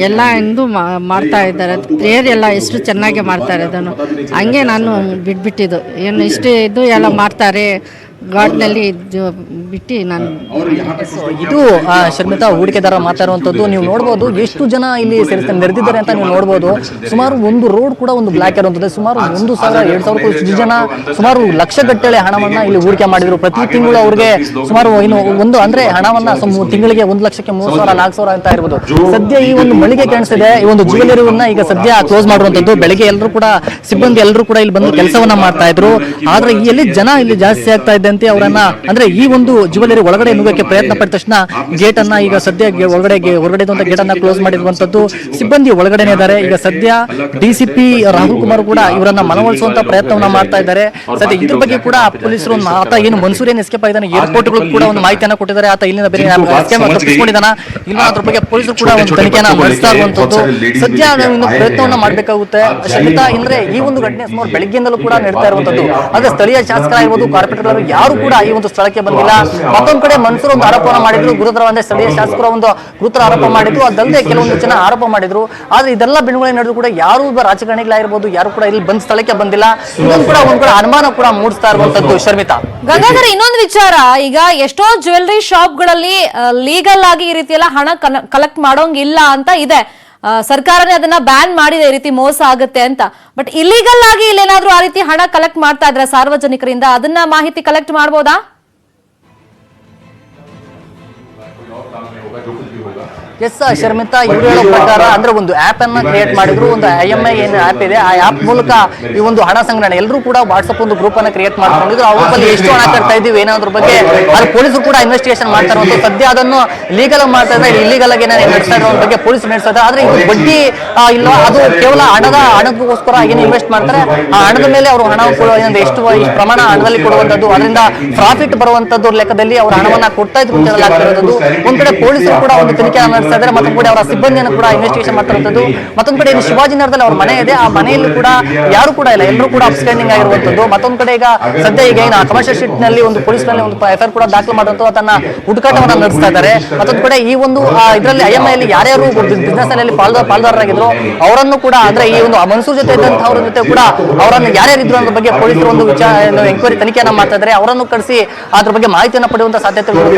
Speaker 5: ಎಲ್ಲ ಎಂದು ಮಾಡ್ತಾ ಇದ್ದಾರೆ. ಪ್ರೇಯರ್ ಎಲ್ಲ ಎಷ್ಟು ಚೆನ್ನಾಗಿ ಮಾಡ್ತಾರೆ, ಅದನ್ನು ಹಂಗೆ ನಾನು ಬಿಟ್ಬಿಟ್ಟಿದ್ದು. ಏನು ಇಷ್ಟು ಇದು ಎಲ್ಲ ಮಾಡ್ತಾರೆ ಗಾಡ್ನಲ್ಲಿ ಬಿಟ್ಟು ನಾನು.
Speaker 2: ಇದು ಶರ್ಮಿತಾ ಹೂಡಿಕೆದಾರ ಮಾತಾಡುವಂಥದ್ದು. ನೀವು ನೋಡ್ಬೋದು ಎಷ್ಟು ಜನ ಇಲ್ಲಿ ನೆರೆದಿದ್ದಾರೆ ಅಂತ ನೀವು ನೋಡ್ಬೋದು. ಸುಮಾರು ಒಂದು ರೋಡ್ ಕೂಡ ಒಂದು ಬ್ಲಾಕ್ ಇರುವಂಥದ್ದು. ಸುಮಾರು 1,000, 2,000 ಜನ ಸುಮಾರು ಲಕ್ಷಗಟ್ಟಲೆ ಹಣವನ್ನ ಇಲ್ಲಿ ಹೂಡಿಕೆ ಮಾಡಿದ್ರು. ಪ್ರತಿ ತಿಂಗಳು ಅವ್ರಿಗೆ ಸುಮಾರು ಒಂದು ಅಂದ್ರೆ ಹಣವನ್ನ ತಿಂಗಳಿಗೆ 1 ಲಕ್ಷಕ್ಕೆ 3,000, 4,000 ಅಂತ ಇರ್ಬೋದು. ಸದ್ಯ ಈ ಒಂದು ಮಳಿಗೆ ಕಾಣಿಸ್ತಿದೆ, ಈ ಒಂದು ಜ್ಯುವೆಲರಿಯನ್ನ ಈಗ ಸದ್ಯ ಕ್ಲೋಸ್ ಮಾಡುವಂಥದ್ದು. ಬೆಳಗ್ಗೆ ಎಲ್ಲರೂ ಕೂಡ ಸಿಬ್ಬಂದಿ ಎಲ್ಲರೂ ಕೂಡ ಇಲ್ಲಿ ಬಂದು ಕೆಲಸವನ್ನ ಮಾಡ್ತಾ ಇದ್ರು. ಆದ್ರೆ ಇಲ್ಲಿ ಜನ ಇಲ್ಲಿ ಜಾಸ್ತಿ ಆಗ್ತಾ ಇದ್ದಂತೆ ಅವರನ್ನ ಅಂದ್ರೆ ಈ ಒಂದು ಜ್ಯುವೆಲರಿ ಒಳಗಡೆ ನುಗ್ಗಕ್ಕೆ ಪ್ರಯತ್ನ ಪಟ್ಟ ತಕ್ಷಣ ಗೇಟ್ ಅನ್ನ ಈಗ ಸದ್ಯ ಹೊರಗಡೆ ಗೇಟ್ ಅನ್ನ ಕ್ಲೋಸ್ ಮಾಡಿರುವಂತದ್ದು. ಸಿಬ್ಬಂದಿ ಒಳಗಡೆನೆ ಇದ್ದಾರೆ. ಈಗ ಸದ್ಯ DCP ರಾಹುಲ್ ಕುಮಾರ್ ಕೂಡ ಇವರನ್ನ ಮನವೊಲಿಸುವಂತ ಪ್ರಯತ್ನವನ್ನ ಮಾಡ್ತಾ ಇದ್ದಾರೆ. ಸದ್ಯ ಇದ್ರ ಬಗ್ಗೆ ಕೂಡ ಪೊಲೀಸರು ಆತ ಏನು ಮನ್ಸೂರ್ ಏನು ಎಸ್ಕೇಪ್ ಆಗಿದ್ದಾನೆ, ಏರ್ಪೋರ್ಟ್ ಕೂಡ ಒಂದು ಮಾಹಿತಿಯನ್ನ ಕೊಟ್ಟಿದ್ದಾರೆ. ಆತ ಇಲ್ಲಿಂದ ಬೇರೆ ತಪ್ಪಿಸ್ಕೊಂಡಿದ್ದಾನ ಇಲ್ಲ, ಅದ್ರ ಬಗ್ಗೆ ಪೊಲೀಸರು ಕೂಡ ಒಂದು ತನಿಖೆಯನ್ನ ನಡೆಸ್ತಾ ಇರುವಂತದ್ದು. ಸದ್ಯ ಒಂದು ಪ್ರಯತ್ನವನ್ನ ಮಾಡಬೇಕಾಗುತ್ತೆ. ಶಮಿತಾ, ಅಂದ್ರೆ ಈ ಒಂದು ಘಟನೆ ಸುಮಾರು ಬೆಳಗ್ಗೆಯಿಂದಲೂ ಕೂಡ ನಡೀತಾ ಇರುವಂತದ್ದು. ಆದ್ರೆ ಸ್ಥಳೀಯ ಶಾಸಕರಾಗಿರ್ಬೋದು, ಕಾರ್ಪೊರೇಟರ್ ಯಾರು ಕೂಡ ಈ ಒಂದು ಸ್ಥಳಕ್ಕೆ ಬಂದಿಲ್ಲ. ಮತ್ತೊಂದು ಕಡೆ ಮನ್ಸೂರ್ ಒಂದು ಆರೋಪವನ್ನು ಮಾಡಿದ್ರು, ಗುರುತರವಾದ ಸ್ಥಳೀಯ ಶಾಸಕರ ಒಂದು ಗುರುತರ ಆರೋಪ ಮಾಡಿದ್ರು. ಅದಲ್ಲದೆ ಕೆಲವೊಂದು ಜನ ಆರೋಪ ಮಾಡಿದ್ರು. ಆದ್ರೆ ಇದೆಲ್ಲ ಬೆಳವಣಿಗೆ ನಡೆದ್ರು ಕೂಡ ಯಾರು ರಾಜಕಾರಣಿಗಳಾಗಿರ್ಬೋದು ಯಾರು ಕೂಡ ಇಲ್ಲಿ ಬಂದ್ ಸ್ಥಳಕ್ಕೆ ಬಂದಿಲ್ಲ. ಇದೊಂದು ಕೂಡ ಒಂದು ಕೂಡ ಅನುಮಾನ ಕೂಡ ಮೂಡಿಸ್ತಾ ಇರುವಂತದ್ದು. ಶರ್ಮಿತಾ,
Speaker 1: ಗಂಗಾಧರ್, ಇನ್ನೊಂದು ವಿಚಾರ, ಈಗ ಎಷ್ಟೋ ಜ್ಯುವೆಲರಿ ಶಾಪ್ಗಳಲ್ಲಿ ಲೀಗಲ್ ಆಗಿ ಈ ರೀತಿ ಎಲ್ಲ ಹಣ ಕಲೆಕ್ಟ್ ಮಾಡೋಂಗಿಲ್ಲ ಅಂತ ಇದೆ. ಸರ್ಕಾರನೇ ಅದನ್ನ ಬ್ಯಾನ್ ಮಾಡಿದೆ, ಈ ರೀತಿ ಮೋಸ ಆಗುತ್ತೆ ಅಂತ. ಬಟ್ ಇಲ್ಲಿಗಲ್ ಆಗಿ ಇಲ್ಲೇನಾದ್ರೂ ಆ ರೀತಿ ಹಣ ಕಲೆಕ್ಟ್ ಮಾಡ್ತಾ ಇದ್ರೆ ಸಾರ್ವಜನಿಕರಿಂದ, ಅದನ್ನ ಮಾಹಿತಿ ಕಲೆಕ್ಟ್ ಮಾಡಬಹುದಾ?
Speaker 2: ಎಸ್ ಶರ್ಮಿತಾ, ಇವರು ಹೇಳೋ ಪ್ರಕಾರ ಅಂದ್ರೆ ಒಂದು ಆಪ್ ಅನ್ನ ಕ್ರಿಯೇಟ್ ಮಾಡಿದ್ರು, ಒಂದು IMI ಏನು ಆಪ್ ಇದೆ ಆ ಆಪ್ ಮೂಲಕ ಈ ಒಂದು ಹಣ ಸಂಗ್ರಹಣೆ ಎಲ್ಲರೂ ಕೂಡ ವಾಟ್ಸ್ಆಪ್ ಒಂದು ಗ್ರೂಪ್ ಅನ್ನ ಕ್ರಿಯೇಟ್ ಮಾಡ್ಕೊಂಡಿದ್ರು. ಅವ್ರಲ್ಲಿ ಎಷ್ಟು ಹಣ ತರ್ತಾ ಇದೀವಿ ಏನಾದ್ರ ಬಗ್ಗೆ ಅಲ್ಲಿ ಪೊಲೀಸರು ಕೂಡ ಇನ್ವೆಸ್ಟಿಗೇಷನ್ ಮಾಡ್ತಾರೆ. ಒಂದು ಸದ್ಯ ಅದನ್ನು ಲೀಗಲ್ ಮಾಡ್ತಾ ಇದ್ದಾರೆ, ಇಲ್ಲಿಗಲ್ ಆಗಿ ಏನಾದ್ರು ನಡೆಸ್ತಾ ಇರೋ ಬಗ್ಗೆ ಪೊಲೀಸ್ ನಡೆಸ್ತಾ ಇದ್ದಾರೆ. ಆದ್ರೆ ಇದು ಬಡ್ಡಿ ಇಲ್ಲ, ಅದು ಕೇವಲ ಹಣಕ್ಕೋಸ್ಕರ ಏನು ಇನ್ವೆಸ್ಟ್ ಮಾಡ್ತಾರೆ ಆ ಹಣದ ಮೇಲೆ ಅವರು ಹಣ ಎಷ್ಟು ಪ್ರಮಾಣ ಹಣದಲ್ಲಿ ಕೊಡುವಂತದ್ದು, ಅದರಿಂದ ಪ್ರಾಫಿಟ್ ಬರುವಂತದ್ದು ಲೆಕ್ಕದಲ್ಲಿ ಅವರು ಹಣವನ್ನ ಕೊಡ್ತಾ ಇದ್ರು ಅಂತ ಹೇಳಲಾಗ್ತಿರೋದು. ಒಂದ್ ಕಡೆ ಪೊಲೀಸರು ಕೂಡ ಒಂದು ತನಿಖೆ ನಡೆಸ್ತಾ ಇದ್ದಾರೆ, ಮತ್ತೊಂದು ಕಡೆ ಅವರ ಸಿಬ್ಬಂದಿಯನ್ನು ಕೂಡ ಇನ್ವೆಸ್ಟಿಗೇಷನ್ ಮಾಡ್ತಿರುವಂತದ್ದು. ಮತ್ತೊಂದು ಕಡೆ ಶಿವಾಜಿನಗರದಲ್ಲಿ ಅವ್ರ ಮನೆ ಇದೆ, ಆ ಮನೆಯಲ್ಲಿ ಕೂಡ ಯಾರು ಕೂಡ ಇಲ್ಲ, ಎಲ್ಲರೂ ಕೂಡ ಅಬ್ಸ್ಟ್ಯಾಂಡಿಂಗ್ ಆಗಿರುವಂತದ್ದು. ಮತ್ತೊಂದು ಕಡೆ ಈಗ ಸದ್ಯ ಈಗ ಏನು ಕಮರ್ಷಿಯಲ್ ಸ್ಟ್ರೀಟ್ ನಲ್ಲಿ ಒಂದು ಪೊಲೀಸ್ ನಲ್ಲಿ ಒಂದು FIR ಕೂಡ ದಾಖಲು ಮಾಡುವಂತ ತನ್ನ ಹುಡುಕಾಟವನ್ನ ನಡೆಸ್ತಾ ಇದ್ದಾರೆ. ಮತ್ತೊಂದು ಕಡೆ ಈ ಒಂದು ಇದರಲ್ಲಿ IMI ಅಲ್ಲಿ ಯಾರ್ಯಾರು ಬಿಸ್ನೆಸ್ ನಲ್ಲಿ ಪಾಲ್ದಾರರಾಗಿದ್ರು ಅವರನ್ನು ಕೂಡ ಅಂದ್ರೆ ಈ ಒಂದು ಮನ್ಸೂರ್ ಜೊತೆ ಇದ್ದಂತಹವ್ರ ಜೊತೆ ಕೂಡ ಅವರನ್ನು ಯಾರ್ಯಾರಿದ್ರು ಅನ್ನೋ ಬಗ್ಗೆ ಪೊಲೀಸರು ಒಂದು ಎಂಕ್ವೈರಿ ತನಿಖೆಯನ್ನ ಮಾಡ್ತಾ ಇದ್ದಾರೆ. ಅವರನ್ನು ಕರೆಸಿ ಅದ್ರ ಬಗ್ಗೆ ಮಾಹಿತಿಯನ್ನು ಪಡೆಯುವಂತ ಸಾಧ್ಯತೆಗಳು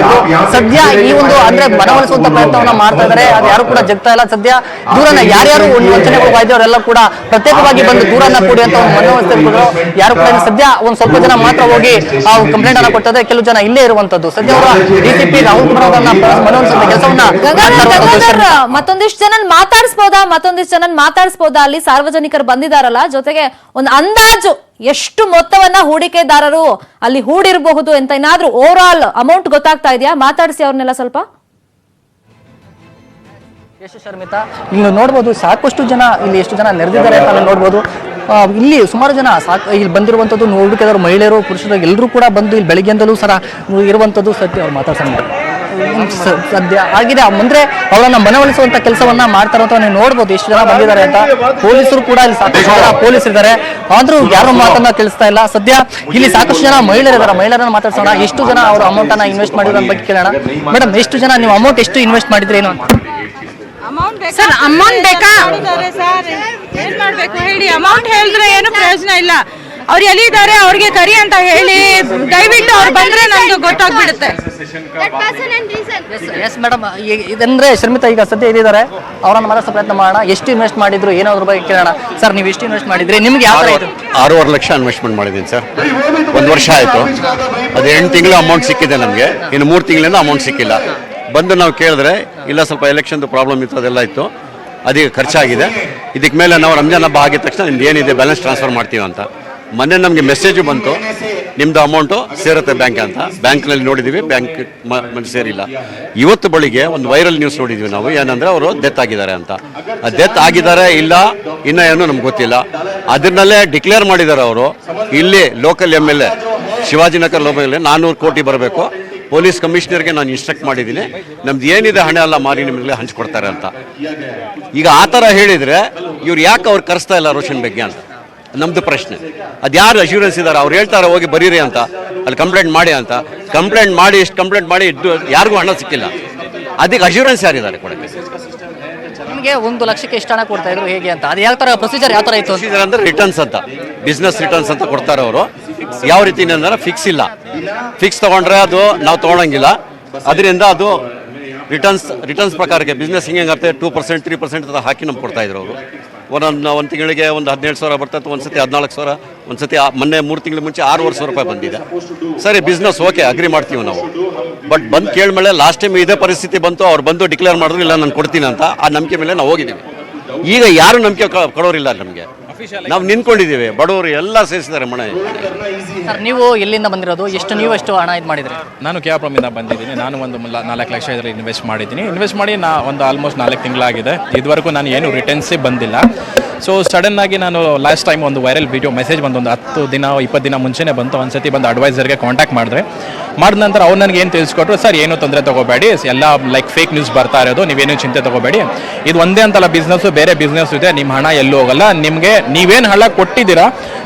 Speaker 2: ಸದ್ಯ ಈ ಒಂದು ಅಂದ್ರೆ ಮನವೊಲಿಸುವಂತ ಪ್ರಯತ್ನವನ್ನ ಮಾಡ್ತಾ ಇದ್ದಾರೆ. ಅದು ಯಾರು ಕೂಡ ಜಗ್ತಾ ಇಲ್ಲ. ಸದ್ಯ ದೂರನ್ನ ಯಾರ್ಯಾರು ವಂಚನೆಗಳು ಆಯ್ತು ಅವರೆಲ್ಲ ಕೂಡ ಪ್ರತ್ಯೇಕವಾಗಿ ಬಂದು ದೂರನ್ನ ಕೊಡಿ ಅಂತ ಒಂದು ಮನವೊಲಿಸ್ತಿದ್ರು. ಯಾರು ಕೂಡ ಸ್ವಲ್ಪ ಜನ ಮಾತ್ರ ಹೋಗಿ ಆ ಕಂಪ್ಲೇಂಟ್ ಅನ್ನ ಕೊಡ್ತಾರೆ, ಕೆಲವು ಜನ ಇಲ್ಲೇ ಇರುವಂತದ್ದು. ಸದ್ಯ ಅವರ DCP ರಾಹುಲ್ ಕುಮಾರ್ ಅವರನ್ನ ಮನವೊಲಿಸುವಂತ ಕೆಲಸವನ್ನ
Speaker 1: ಮತ್ತೊಂದಿಷ್ಟು ಜನ ಮಾತಾಡಿಸಬಹುದಾ ಅಲ್ಲಿ ಸಾರ್ವಜನಿಕರು ಬಂದಿದಾರಲ್ಲ, ಜೊತೆಗೆ ಒಂದು ಅಂದಾಜು ಎಷ್ಟು ಮೊತ್ತವನ್ನ ಹೂಡಿಕೆದಾರರು ಅಲ್ಲಿ ಹೂಡಿರಬಹುದು ಅಂತ ಏನಾದ್ರೂ ಓವರ್ ಆಲ್ ಅಮೌಂಟ್ ಗೊತ್ತಾಗ್ತಾ ಇದೆಯಾ? ಮಾತಾಡಿಸಿ ಅವ್ರನ್ನೆಲ್ಲ ಸ್ವಲ್ಪ.
Speaker 2: ಶರ್ಮಿತಾ, ಇಲ್ಲಿ ನೋಡ್ಬೋದು ಸಾಕಷ್ಟು ಜನ ಇಲ್ಲಿ ಎಷ್ಟು ಜನ ನೆರೆದಿದ್ದಾರೆ ಅಂತ ನೋಡ್ಬೋದು. ಇಲ್ಲಿ ಸುಮಾರು ಜನ ಇಲ್ಲಿ ಬಂದಿರುವಂತದ್ದು ನೋಡ್ಬೇಕಾದ್ರು ಮಹಿಳೆಯರು ಪುರುಷರು ಎಲ್ಲರೂ ಕೂಡ ಬಂದು ಇಲ್ಲಿ ಬೆಳಿಗ್ಗೆಯಿಂದಲೂ ಸಹ ಇರುವಂತದ್ದು ಸದ್ಯ ಅವ್ರು ಮಾತಾಡ್ಸೋಣ ಸದ್ಯ ಆಗಿದೆ. ಅಂದ್ರೆ ಅವರನ್ನ ಮನವೊಲಿಸುವಂತ ಕೆಲಸವನ್ನ ಮಾಡ್ತಾರೆ ಅಂತ ನೀವು ನೋಡ್ಬೋದು ಎಷ್ಟು ಜನ ಬಂದಿದ್ದಾರೆ ಅಂತ. ಪೊಲೀಸರು ಕೂಡ ಇಲ್ಲಿ ಸಾಕಷ್ಟು ಜನ ಪೊಲೀಸ್ ಇದ್ದಾರೆ, ಆದ್ರೂ ಯಾರು ಮಾತನ್ನ ಕೇಳಿಸ್ತಾ ಇಲ್ಲ. ಸದ್ಯ ಇಲ್ಲಿ ಸಾಕಷ್ಟು ಜನ ಮಹಿಳೆಯರಿದ್ದಾರೆ, ಮಹಿಳೆಯರನ್ನ ಮಾತಾಡ್ಸೋಣ. ಎಷ್ಟು ಜನ ಅವರು ಅಮೌಂಟ್ ಅನ್ನ ಇನ್ವೆಸ್ಟ್ ಮಾಡಿರೋ ಬಗ್ಗೆ ಕೇಳೋಣ. ಮೇಡಮ್, ಎಷ್ಟು ಜನ ನೀವು ಅಮೌಂಟ್ ಎಷ್ಟು ಇನ್ವೆಸ್ಟ್ ಮಾಡಿದ್ರಿ ಏನು ಅಂತ?
Speaker 6: ಸರ್ ಅಮೌಂಟ್ ಬೇಕಾ ಸರ್? ಏನ್ ಮಾಡ್ಬೇಕು ಹೇಳಿ? ಅಮೌಂಟ್ ಹೇಳಿದ್ರೆ ಏನು ಪ್ರಯೋಜನ ಇಲ್ಲ. ಅವ್ರು ಎಲ್ಲಿದ್ದಾರೆ ಅವ್ರಿಗೆ ಕರಿ ಅಂತ ಹೇಳಿ ದಯವಿಟ್ಟು ಅವ್ರು ಬಂದ್ರೆ ನಮ್ಗೆ ಗೊತ್ತಾಗ್ಬಿಡುತ್ತೆ.
Speaker 2: ಎಸ್ ಮೇಡಮ್, ಇದಂದ್ರೆ ಶರ್ಮಿತಾ ಈಗ ಸದ್ಯ ಇದ್ದಾರೆ, ಅವರನ್ನ ಮಾತಾಡ್ಸೋ ಪ್ರಯತ್ನ ಮಾಡೋಣ. ಎಷ್ಟು ಇನ್ವೆಸ್ಟ್ ಮಾಡಿದ್ರು ಏನೋ ಅದ್ರ ಬಗ್ಗೆ ಕೇಳೋಣ. ಸರ್, ನೀವು ಎಷ್ಟು ಇನ್ವೆಸ್ಟ್ ಮಾಡಿದ್ರಿ? ನಿಮ್ಗೆ ಯಾವ ತರ
Speaker 7: 6.5 ಲಕ್ಷ ಇನ್ವೆಸ್ಟ್ಮೆಂಟ್ ಮಾಡಿದ್ದೀನಿ ಸರ್. 1 ವರ್ಷ ಆಯಿತು. ಅದು 8 ತಿಂಗಳು ಅಮೌಂಟ್ ಸಿಕ್ಕಿದೆ ನಮಗೆ, ಇನ್ನು 3 ತಿಂಗಳಿಂದ ಅಮೌಂಟ್ ಸಿಕ್ಕಿಲ್ಲ. ಬಂದು ನಾವು ಕೇಳಿದ್ರೆ ಇಲ್ಲ ಸ್ವಲ್ಪ ಎಲೆಕ್ಷನ್ದು ಪ್ರಾಬ್ಲಮ್ ಇತ್ತು, ಅದೆಲ್ಲ ಇತ್ತು, ಅದೀಗ ಖರ್ಚಾಗಿದೆ. ಇದಕ್ಕೆ ಮೇಲೆ ನಾವು ರಂಜಾನ್ ಹಬ್ಬ ಆಗಿದ ತಕ್ಷಣ ನಿಮ್ದು ಏನಿದೆ ಬ್ಯಾಲೆನ್ಸ್ ಟ್ರಾನ್ಸ್ಫರ್ ಮಾಡ್ತೀವಿ ಅಂತ. ಮೊನ್ನೆ ನಮಗೆ ಮೆಸೇಜು ಬಂತು, ನಿಮ್ಮದು ಅಮೌಂಟು ಸೇರುತ್ತೆ ಬ್ಯಾಂಕ್ ಅಂತ. ಬ್ಯಾಂಕ್ನಲ್ಲಿ ನೋಡಿದ್ದೀವಿ, ಬ್ಯಾಂಕ್ ಸೇರಿಲ್ಲ. ಇವತ್ತು ಬೆಳಿಗ್ಗೆ ಒಂದು ವೈರಲ್ ನ್ಯೂಸ್ ನೋಡಿದ್ವಿ ನಾವು, ಏನಂದರೆ ಅವರು ಡೆತ್ ಆಗಿದ್ದಾರೆ ಅಂತ. ಡೆತ್ ಆಗಿದ್ದಾರೆ ಇಲ್ಲ ಇನ್ನೂ ಏನೂ ನಮ್ಗೆ ಗೊತ್ತಿಲ್ಲ. ಅದನ್ನಲ್ಲೇ ಡಿಕ್ಲೇರ್ ಮಾಡಿದ್ದಾರೆ ಅವರು. ಇಲ್ಲಿ ಲೋಕಲ್ MLA ಶಿವಾಜಿನಗರ ಲೋಕಲ್ 400 ಕೋಟಿ ಬರಬೇಕು. ಪೊಲೀಸ್ ಕಮಿಷನರ್ಗೆ ನಾನು ಇನ್ಸ್ಟ್ರಕ್ಟ್ ಮಾಡಿದ್ದೀನಿ, ನಮ್ದು ಏನಿದೆ ಹಣ ಎಲ್ಲ ಮಾರಿ ನಿಮಗೆ ಹಂಚ್ಕೊಡ್ತಾರೆ ಅಂತ. ಈಗ ಆ ಥರ ಹೇಳಿದರೆ ಇವ್ರು ಯಾಕೆ ಅವ್ರು ಕರೆಸ್ತಾ ಇಲ್ಲ ರೋಷನ್ ಬಗ್ಗೆ ಅಂತ ನಮ್ಮದು ಪ್ರಶ್ನೆ. ಅದು ಯಾರು ಅಶ್ಯೂರೆನ್ಸ್ ಇದ್ದಾರೆ? ಅವ್ರು ಹೇಳ್ತಾರೆ ಹೋಗಿ ಬರೀರಿ ಅಂತ, ಅಲ್ಲಿ ಕಂಪ್ಲೇಂಟ್ ಮಾಡಿ ಅಂತ. ಕಂಪ್ಲೇಂಟ್ ಮಾಡಿ ಎಷ್ಟು ಕಂಪ್ಲೇಂಟ್ ಮಾಡಿ ಯಾರಿಗೂ ಹಣ ಸಿಕ್ಕಿಲ್ಲ. ಅದಕ್ಕೆ ಅಶ್ಯೂರೆನ್ಸ್ ಯಾರಿದ್ದಾರೆ ಕೊಡಕ್ಕೆ?
Speaker 2: ನಿಮಗೆ 1 ಲಕ್ಷಕ್ಕೆ ಎಷ್ಟು ಹಣ ಕೊಡ್ತಾ ಇದ್ರು ಹೇಗೆ ಅಂತ? ಅದು ಯಾವ ಥರ ಪ್ರೊಸೀಜರ್ ಯಾವ ಥರ ಇತ್ತು?
Speaker 7: ಪ್ರೊಸೀಜರ್ ಅಂದರೆ ರಿಟರ್ನ್ಸ್ ಅಂತ, ಬಿಸ್ನೆಸ್ ರಿಟರ್ನ್ಸ್ ಅಂತ ಕೊಡ್ತಾರೆ ಅವರು. ಯಾವ ರೀತಿ ಅಂದರೆ ಫಿಕ್ಸ್ ಇಲ್ಲ. ಫಿಕ್ಸ್ ತೊಗೊಂಡ್ರೆ ಅದು ನಾವು ತೊಗೊಳಂಗಿಲ್ಲ. ಅದರಿಂದ ಅದು ರಿಟರ್ನ್ಸ್ ಪ್ರಕಾರಕ್ಕೆ ಬಿಸ್ನೆಸ್ ಹಿಂಗಾಗುತ್ತೆ 2%, 3% ಅಂತ ಹಾಕಿ ನಮ್ಗೆ ಕೊಡ್ತಾ ಇದ್ರು ಅವರು. ಒಂದು ತಿಂಗಳಿಗೆ ಒಂದು 17,000 ಬರ್ತದೆ, ಒಂದು ಸತಿ 14,000, ಒಂದು ಸತಿ ಮೊನ್ನೆ 3 ತಿಂಗಳ ಮುಂಚೆ 6,500 ರೂಪಾಯಿ ಬಂದಿದೆ. ಸರಿ, ಬಿಸ್ನೆಸ್ ಓಕೆ, ಅಗ್ರಿ ಮಾಡ್ತೀವಿ ನಾವು. ಬಟ್ ಬಂದು ಕೇಳ್ಮೇಲೆ ಲಾಸ್ಟ್ ಟೈಮ್ ಇದೇ ಪರಿಸ್ಥಿತಿ ಬಂತು, ಅವ್ರು ಬಂದು ಡಿಕ್ಲೇರ್ ಮಾಡಿದ್ರು ಇಲ್ಲ ನಾನು ಕೊಡ್ತೀನಿ ಅಂತ. ಆ ನಂಬಿಕೆ ಮೇಲೆ ನಾವು ಹೋಗಿದ್ದೀವಿ. ಈಗ ಯಾರು ನಂಬಿಕೆ ಕೊಡೋರಿಲ್ಲ ನಮಗೆ. ನಾವು ನಿಂತ್ಕೊಂಡಿದ್ದೀವಿ, ಬಡವರು ಎಲ್ಲ ಸೇರಿಸಿದ್ದಾರೆ ಮನೆ.
Speaker 2: ಸರ್, ನೀವು ಎಲ್ಲಿಂದ ಬಂದಿರೋದು? ಎಷ್ಟು ಹಣ ಇದು ಮಾಡಿದ್ರಿ?
Speaker 8: ನಾನು KRPುರಮಿಂದ ಬಂದಿದ್ದೀನಿ. ನಾನು ಒಂದು 4 ಲಕ್ಷ ಇದರಲ್ಲಿ ಇನ್ವೆಸ್ಟ್ ಮಾಡಿದ್ದೀನಿ. ಇನ್ವೆಸ್ಟ್ ಮಾಡಿ ಒಂದು ಆಲ್ಮೋಸ್ಟ್ 4 ತಿಂಗಳಾಗಿದೆ. ಇದುವರೆಗೂ ನಾನು ಏನು ರಿಟರ್ನ್ಸೇ ಬಂದಿಲ್ಲ. ಸೊ ಸಡನ್ನಾಗಿ ನಾನು ಲಾಸ್ಟ್ ಟೈಮ್ ಒಂದು ವೈರಲ್ ವಿಡಿಯೋ ಮೆಸೇಜ್ ಬಂದು ಒಂದು 10 ದಿನ 20 ದಿನ ಮುಂಚೆನೇ ಬಂತು. ಒಂದು ಸತಿ ಬಂದು ಅಡ್ವೈಸರ್ಗೆ ಕಾಂಟ್ಯಾಕ್ಟ್ ಮಾಡಿದೆ. ಮಾಡಿದ ನಂತರ ಅವ್ರು ನನಗೆ ಏನು ತಿಳಿಸ್ಕೊಟ್ರು, ಸರ್ ಏನು ತೊಂದರೆ ತೊಗೋಬೇಡಿ, ಎಲ್ಲ ಲೈಕ್ ಫೇಕ್ ನ್ಯೂಸ್ ಬರ್ತಾ ಇರೋದು, ನೀವೇನು ಚಿಂತೆ ತೊಗೋಬೇಡಿ, ಇದು ಒಂದೇ ಅಂತಲ್ಲ ಬಿಸ್ನೆಸ್ಸು, ಬೇರೆ ಬಿಸ್ನೆಸ್ ಇದೆ, ನಿಮ್ಮ ಹಣ ಎಲ್ಲೂ ಹೋಗಲ್ಲ. ನಿಮಗೆ ನೀವೇನು ಹಣ ಕೊಟ್ಟಿದ್ದೀರಾ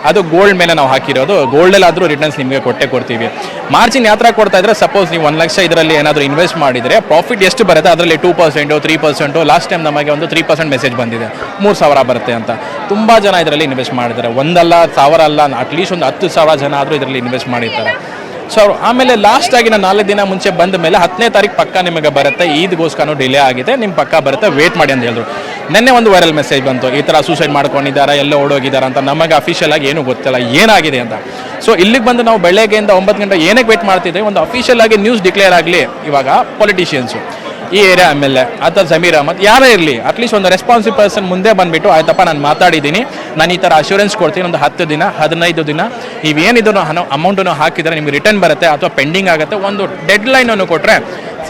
Speaker 8: ಅದು ಗೋಲ್ಡ್ ಮೇಲೆ ನಾವು ಹಾಕಿರೋದು, ಗೋಲ್ಡಲ್ಲಾದರೂ ರಿಟರ್ನ್ಸ್ ನಿಮಗೆ ಕೊಡ್ತೀವಿ. ಮಾರ್ಜಿನ್ ಯಾವ ಥರ ಕೊಡ್ತಾ ಇದ್ರೆ, ಸಪೋಸ್ ನೀವು 1 ಲಕ್ಷ ಇದರಲ್ಲಿ ಏನಾದರೂ ಇನ್ವೆಸ್ಟ್ ಮಾಡಿದರೆ ಪ್ರಾಫಿಟ್ ಎಷ್ಟು ಬರುತ್ತೆ ಅದರಲ್ಲಿ 2%, 3%. ಲಾಸ್ಟ್ ಟೈಮ್ ನಮಗೆ ಒಂದು 3% ಮೆಸೇಜ್ ಬಂದಿದೆ, 3,000 ಬರುತ್ತೆ ಅಂತ. ತುಂಬ ಜನ ಇದರಲ್ಲಿ ಇನ್ವೆಸ್ಟ್ ಮಾಡಿದ್ದಾರೆ. 1 ಅಲ್ಲ 1,000 ಅಲ್ಲ, ಅಟ್ಲೀಸ್ಟ್ ಒಂದು 10,000 ಜನ ಆದರೂ ಇದರಲ್ಲಿ ಇನ್ವೆಸ್ಟ್ ಮಾಡಿರ್ತಾರೆ. ಸೊ ಆಮೇಲೆ ಲಾಸ್ಟ್ ಆಗಿ ನಾನು 4 ದಿನ ಮುಂಚೆ ಬಂದ ಮೇಲೆ 10ನೇ ತಾರೀಕು ಪಕ್ಕ ನಿಮಗೆ ಬರುತ್ತೆ, ಈದ್ಗೋಸ್ಕರ ಡಿಲೇ ಆಗಿದೆ, ನಿಮ್ಮ ಪಕ್ಕ ಬರುತ್ತೆ, ವೇಟ್ ಮಾಡಿ ಅಂತ ಹೇಳಿದ್ರು. ನಿನ್ನೆ ಒಂದು ವೈರಲ್ ಮೆಸೇಜ್ ಬಂತು, ಈ ಥರ ಸೂಸೈಡ್ ಮಾಡ್ಕೊಂಡಿದ್ದಾರೆ, ಎಲ್ಲ ಓಡೋಗಿದ್ದಾರೆ ಅಂತ. ನಮಗೆ ಅಫಿಷಿಯಲ್ ಆಗಿ ಏನೂ ಗೊತ್ತಿಲ್ಲ ಏನಾಗಿದೆ ಅಂತ. ಸೊ ಇಲ್ಲಿಗೆ ಬಂದು ನಾವು ಬೆಳಗ್ಗೆಯಿಂದ 9 ಗಂಟೆ ಏನಕ್ಕೆ ವೇಟ್ ಮಾಡ್ತಿದ್ದೆ, ಒಂದು ಅಫಿಷಿಯಲ್ ಆಗಿ ನ್ಯೂಸ್ ಡಿಕ್ಲೇರ್ ಆಗಲಿ. ಇವಾಗ ಪೊಲಿಟಿಷಿಯನ್ಸು, ಈ ಏರಿಯಾ MLA ಅಥವಾ ಜಮೀರ್ ಅಹಮದ್ ಯಾರೇ ಇರಲಿ, ಅಟ್ಲೀಸ್ಟ್ ಒಂದು ರೆಸ್ಪಾನ್ಸಿಬಲ್ ಪರ್ಸನ್ ಮುಂದೆ ಬಂದುಬಿಟ್ಟು ಆಯ್ತಪ್ಪ ನಾನು ಮಾತಾಡಿದ್ದೀನಿ, ನಾನು ಈ ಥರ ಅಶ್ಯೂರೆನ್ಸ್ ಕೊಡ್ತೀನಿ, ಒಂದು 10 ದಿನ 15 ದಿನ ನೀವೇನಿದ್ರು ಅಮೌಂಟನ್ನು ಹಾಕಿದರೆ ನಿಮ್ಗೆ ರಿಟರ್ನ್ ಬರುತ್ತೆ ಅಥವಾ ಪೆಂಡಿಂಗ್ ಆಗುತ್ತೆ, ಒಂದು ಡೆಡ್ ಲೈನನ್ನು ಕೊಟ್ಟರೆ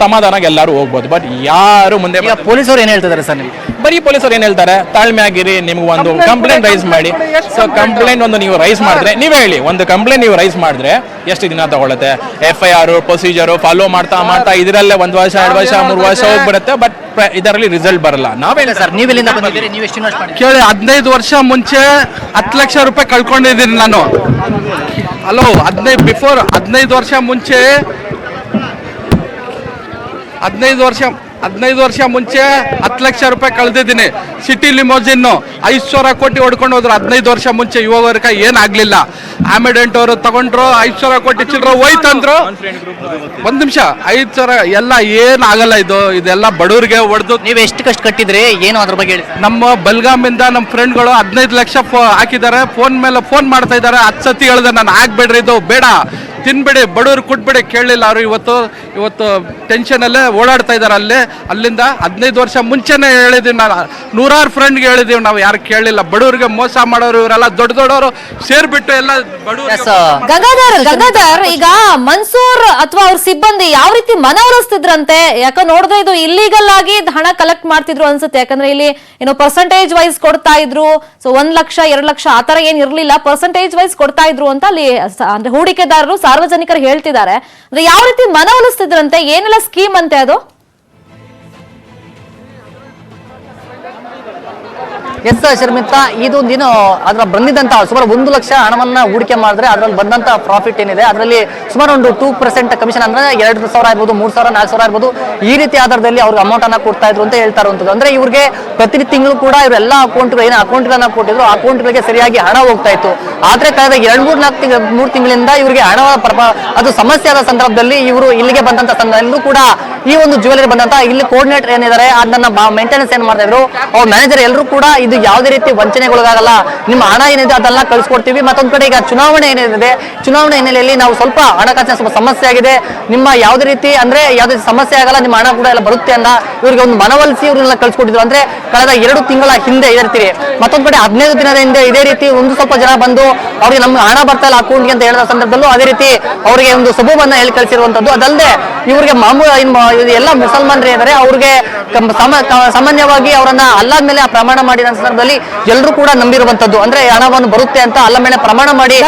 Speaker 8: ಸಮಾಧಾನಾಗಿ ಎಲ್ಲರೂ ಹೋಗ್ಬೋದು. ಬಟ್ ಯಾರು ಮುಂದೆ
Speaker 2: ಪೊಲೀಸರು ಏನು ಹೇಳ್ತಿದ್ದಾರೆ ಸರ್ ನಿಮ್ಗೆ?
Speaker 8: ಬರೀ ಪೊಲೀಸರು ಏನು ಹೇಳ್ತಾರೆ, ತಾಳ್ಮೆ ಆಗಿರಿ, ನಿಮ್ಗೆ ಒಂದು ಕಂಪ್ಲೇಂಟ್ ರೈಸ್ ಮಾಡಿ. ಸೊ ಕಂಪ್ಲೇಂಟ್ ಒಂದು ನೀವು ರೈಸ್ ಮಾಡಿದ್ರೆ, ನೀವೇ ಹೇಳಿ, ಒಂದು ಕಂಪ್ಲೇಂಟ್ ನೀವು ರೈಸ್ ಮಾಡಿದ್ರೆ ಎಷ್ಟು ದಿನ ತಗೊಳುತ್ತೆ? FIR ಪ್ರೊಸೀಜರು ಫಾಲೋ ಮಾಡ್ತಾ ಇದರಲ್ಲೇ 1 ವರ್ಷ 2 ವರ್ಷ 3 ವರ್ಷ ಹೋಗ್ಬಿಡುತ್ತೆ. ಬಟ್ ಇದರಲ್ಲಿ ರಿಸಲ್ಟ್ ಬರಲ್ಲ. ನಾವೇನು
Speaker 2: ಸರ್, ನೀವು ಎಲ್ಲಿಂದ ಬಂದಿದ್ದೀರಿ? ನೀವು ಎಷ್ಟು ಇನ್ವೆಸ್ಟ್ ಮಾಡಿ
Speaker 4: ಕೇಳಿ, 15 ವರ್ಷ ಮುಂಚೆ 10 ಲಕ್ಷ ರೂಪಾಯಿ ಕಳ್ಕೊಂಡಿದ್ದೀನಿ ನಾನು. ಹಲೋ, 15 ವರ್ಷ ಮುಂಚೆ 15 ವರ್ಷ ಮುಂಚೆ 10 ಲಕ್ಷ ರೂಪಾಯಿ ಕಳೆದಿದ್ದೀನಿ. ಸಿಟಿ ಲಿಮೋಜಿನ್ನು 5,000 ಕೋಟಿ ಹೊಡ್ಕೊಂಡು ಹೋದ್ರು 15 ವರ್ಷ ಮುಂಚೆ. ಇವಾಗವರೆಗೆ ಏನಾಗಲಿಲ್ಲ. ಆಮಿಡೆಂಟ್ ಅವರು ತಗೊಂಡ್ರು, 5,000 ಕೋಟಿ ಚಿಲ್ಲರೆ ಹೋಯ್ತಂದ್ರು. 1 ನಿಮಿಷ, 5,000 ಎಲ್ಲ ಏನಾಗಲ್ಲ. ಇದೆಲ್ಲ ಬಡವ್ರಿಗೆ ಹೊಡೆದು.
Speaker 2: ನೀವು ಎಷ್ಟು ಕಷ್ಟ ಕಟ್ಟಿದ್ರಿ, ಏನು ಅದ್ರ ಬಗ್ಗೆ ಹೇಳಿ?
Speaker 4: ನಮ್ಮ ಬಲ್ಗಾಮಿಂದ ನಮ್ಮ ಫ್ರೆಂಡ್ಗಳು 15 ಲಕ್ಷ ಹಾಕಿದ್ದಾರೆ. ಫೋನ್ ಮೇಲೆ ಫೋನ್ ಮಾಡ್ತಾ ಇದ್ದಾರೆ. 10 ಸತಿ ಹೇಳಿದೆ ನಾನು, ಆಗ್ಬೇಡ್ರಿ, ಇದು ಬೇಡ, ತಿನ್ಬೇಡಿ, ಬಡವ್ರು ಕೊಟ್ಬೇಡಿ. ಕೇಳಲಿಲ್ಲ ಅವರು. ಇವತ್ತು ಟೆನ್ಷನಲ್ಲೇ ಓಡಾಡ್ತಾ ಇದ್ದಾರೆ. ಅಲ್ಲಿಂದ 15 ವರ್ಷ ಮುಂಚೆನೇ ಹೇಳಿದ್ದೀವಿ ನಾನು. 100 ಫ್ರೆಂಡ್ಗೆ ಹೇಳಿದ್ದೀವಿ ನಾವು, ಯಾರು ಕೇಳಲಿಲ್ಲ. ಬಡವ್ರಿಗೆ ಮೋಸ ಮಾಡೋರು ಇವರೆಲ್ಲ ದೊಡ್ಡವರು ಸೇರ್ಬಿಟ್ಟು ಎಲ್ಲ
Speaker 1: ಗಂಗಾಧರ್, ಈಗ ಮನ್ಸೂರ್ ಅಥವಾ ಅವ್ರ ಸಿಬ್ಬಂದಿ ಯಾವ ರೀತಿ ಮನವೊಲಿಸ್ತಿದ್ರಂತೆ? ಯಾಕಂದ್ರೆ ನೋಡಿದ್ರೆ ಇದು ಇಲ್ಲಿಗಲ್ ಆಗಿ ಹಣ ಕಲೆಕ್ಟ್ ಮಾಡ್ತಿದ್ರು ಅನ್ಸುತ್ತೆ. ಯಾಕಂದ್ರೆ ಇಲ್ಲಿ ಏನೋ ಪರ್ಸೆಂಟೇಜ್ ವೈಸ್ ಕೊಡ್ತಾ ಇದ್ರು. ಸೊ 1 ಲಕ್ಷ 2 ಲಕ್ಷ ಆತರ ಏನ್ ಇರ್ಲಿಲ್ಲ, ಪರ್ಸೆಂಟೇಜ್ ವೈಸ್ ಕೊಡ್ತಾ ಇದ್ರು ಅಂತ ಅಲ್ಲಿ ಅಂದ್ರೆ ಹೂಡಿಕೆದಾರರು ಸಾರ್ವಜನಿಕರು ಹೇಳ್ತಿದ್ದಾರೆ. ಅಂದ್ರೆ ಯಾವ ರೀತಿ ಮನವೊಲಿಸ್ತಿದ್ರಂತೆ, ಏನೆಲ್ಲ ಸ್ಕೀಮ್ ಅಂತೆ ಅದು?
Speaker 2: ಎಸ್ ಶರ್ಮಿತಾ, ಇದು ನೀನು ಅದ್ರ ಬಂದಿದ್ದಂತ ಸುಮಾರು 1 ಲಕ್ಷ ಹಣವನ್ನ ಹೂಡಿಕೆ ಮಾಡಿದ್ರೆ ಅದರಲ್ಲಿ ಬಂದಂತ ಪ್ರಾಫಿಟ್ ಏನಿದೆ ಅದರಲ್ಲಿ ಸುಮಾರು ಒಂದು 2% ಕಮಿಷನ್, ಅಂದ್ರೆ 2,000 ಇರ್ಬೋದು, 3,000, 4,000 ಇರ್ಬೋದು, ಈ ರೀತಿ ಆಧಾರದಲ್ಲಿ ಅವ್ರಿಗೆ ಅಮೌಂಟ್ ಅನ್ನ ಕೊಡ್ತಾ ಇದ್ರು ಅಂತ ಹೇಳ್ತಾ ಇರುವಂತದ್ದು. ಅಂದ್ರೆ ಇವ್ರಿಗೆ ಪ್ರತಿ ತಿಂಗಳು ಕೂಡ ಇವರೆಲ್ಲ ಏನು ಅಕೌಂಟ್ಗಳನ್ನ ಕೊಟ್ಟಿದ್ರು, ಅಕೌಂಟ್ಗಳಿಗೆ ಸರಿಯಾಗಿ ಹಣ ಹೋಗ್ತಾ ಇತ್ತು. ಆದ್ರೆ ಕಳೆದ 2-3 ತಿಂಗಳಿಂದ ಇವರಿಗೆ ಹಣ ಅದು ಸಮಸ್ಯೆ ಆದ ಸಂದರ್ಭದಲ್ಲಿ ಇವರು ಇಲ್ಲಿಗೆ ಬಂದಂತ ಸಂದರ್ಭದಲ್ಲೂ ಕೂಡ ಈ ಒಂದು ಜ್ಯುವೆಲರಿ ಬಂದಂತ ಇಲ್ಲಿ ಕೋಆರ್ಡಿನೇಟರ್ ಏನಿದ್ದಾರೆ ಅದನ್ನ ಮೇಂಟೆನೆನ್ಸ್ ಏನ್ ಮಾಡ್ತಾ ಇದ್ರು, ಅವ್ರ ಮ್ಯಾನೇಜರ್ ಎಲ್ಲರೂ ಕೂಡ ಇದು ಯಾವುದೇ ರೀತಿ ವಂಚನೆಗೊಳಗಾಗಲ್ಲ, ನಿಮ್ಮ ಹಣ ಏನಿದೆ ಅದೆಲ್ಲ ಕಳ್ಸಿಕೊಡ್ತೀವಿ. ಮತ್ತೊಂದ್ ಕಡೆ ಈಗ ಚುನಾವಣೆ ಏನಿದೆ, ಚುನಾವಣೆ ಹಿನ್ನೆಲೆಯಲ್ಲಿ ನಾವು ಸ್ವಲ್ಪ ಹಣಕಾಸಿನ ಸ್ವಲ್ಪ ಸಮಸ್ಯೆ ಆಗಿದೆ, ನಿಮ್ಮ ಯಾವುದೇ ರೀತಿ ಅಂದ್ರೆ ಯಾವುದೇ ಸಮಸ್ಯೆ ಆಗಲ್ಲ, ನಿಮ್ಮ ಹಣ ಕೂಡ ಎಲ್ಲ ಬರುತ್ತೆ ಅಂತ ಇವರಿಗೆ ಒಂದು ಮನವೊಲಿಸಿ ಇವ್ರನ್ನೆಲ್ಲ ಕಳ್ಸಿಕೊಟ್ಟಿದ್ರು. ಅಂದ್ರೆ ಕಳೆದ 2 ತಿಂಗಳ ಹಿಂದೆ ಇರ್ತೀವಿ. ಮತ್ತೊಂದ್ ಕಡೆ 15 ದಿನದ ಹಿಂದೆ ಇದೇ ರೀತಿ ಸ್ವಲ್ಪ ಜನ ಬಂದು ಅವ್ರಿಗೆ ನಮ್ಗೆ ಹಣ ಬರ್ತಾ ಇಲ್ಲ ಅಕೌಂಟ್ಗೆ ಅಂತ ಹೇಳಿದ ಸಂದರ್ಭದಲ್ಲೂ ಅದೇ ರೀತಿ ಅವರಿಗೆ ಒಂದು ಸಬೂಬನ್ನ ಹೇಳಿ ಕಳಿಸಿರುವಂತದ್ದು. ಅದಲ್ಲದೆ ಇವರಿಗೆ ಎಲ್ಲ ಮುಸಲ್ಮಾನರು ಇದ್ದಾರೆ, ಅವ್ರಿಗೆ ಸಾಮಾನ್ಯವಾಗಿ ಅವರನ್ನ ಅಲ್ಲಾದ ಮೇಲೆ ಪ್ರಮಾಣ ಮಾಡಿದ ಸಂದರ್ಭದಲ್ಲಿ ಎಲ್ಲರೂ ಕೂಡ ನಂಬಿರುವಂತದ್ದು. ಅಂದ್ರೆ ಹಣವನ್ನು ಬರುತ್ತೆ ಅಂತ ಅಲ್ಲ ಮೇಲೆ ಪ್ರಮಾಣ ಮಾಡಿ.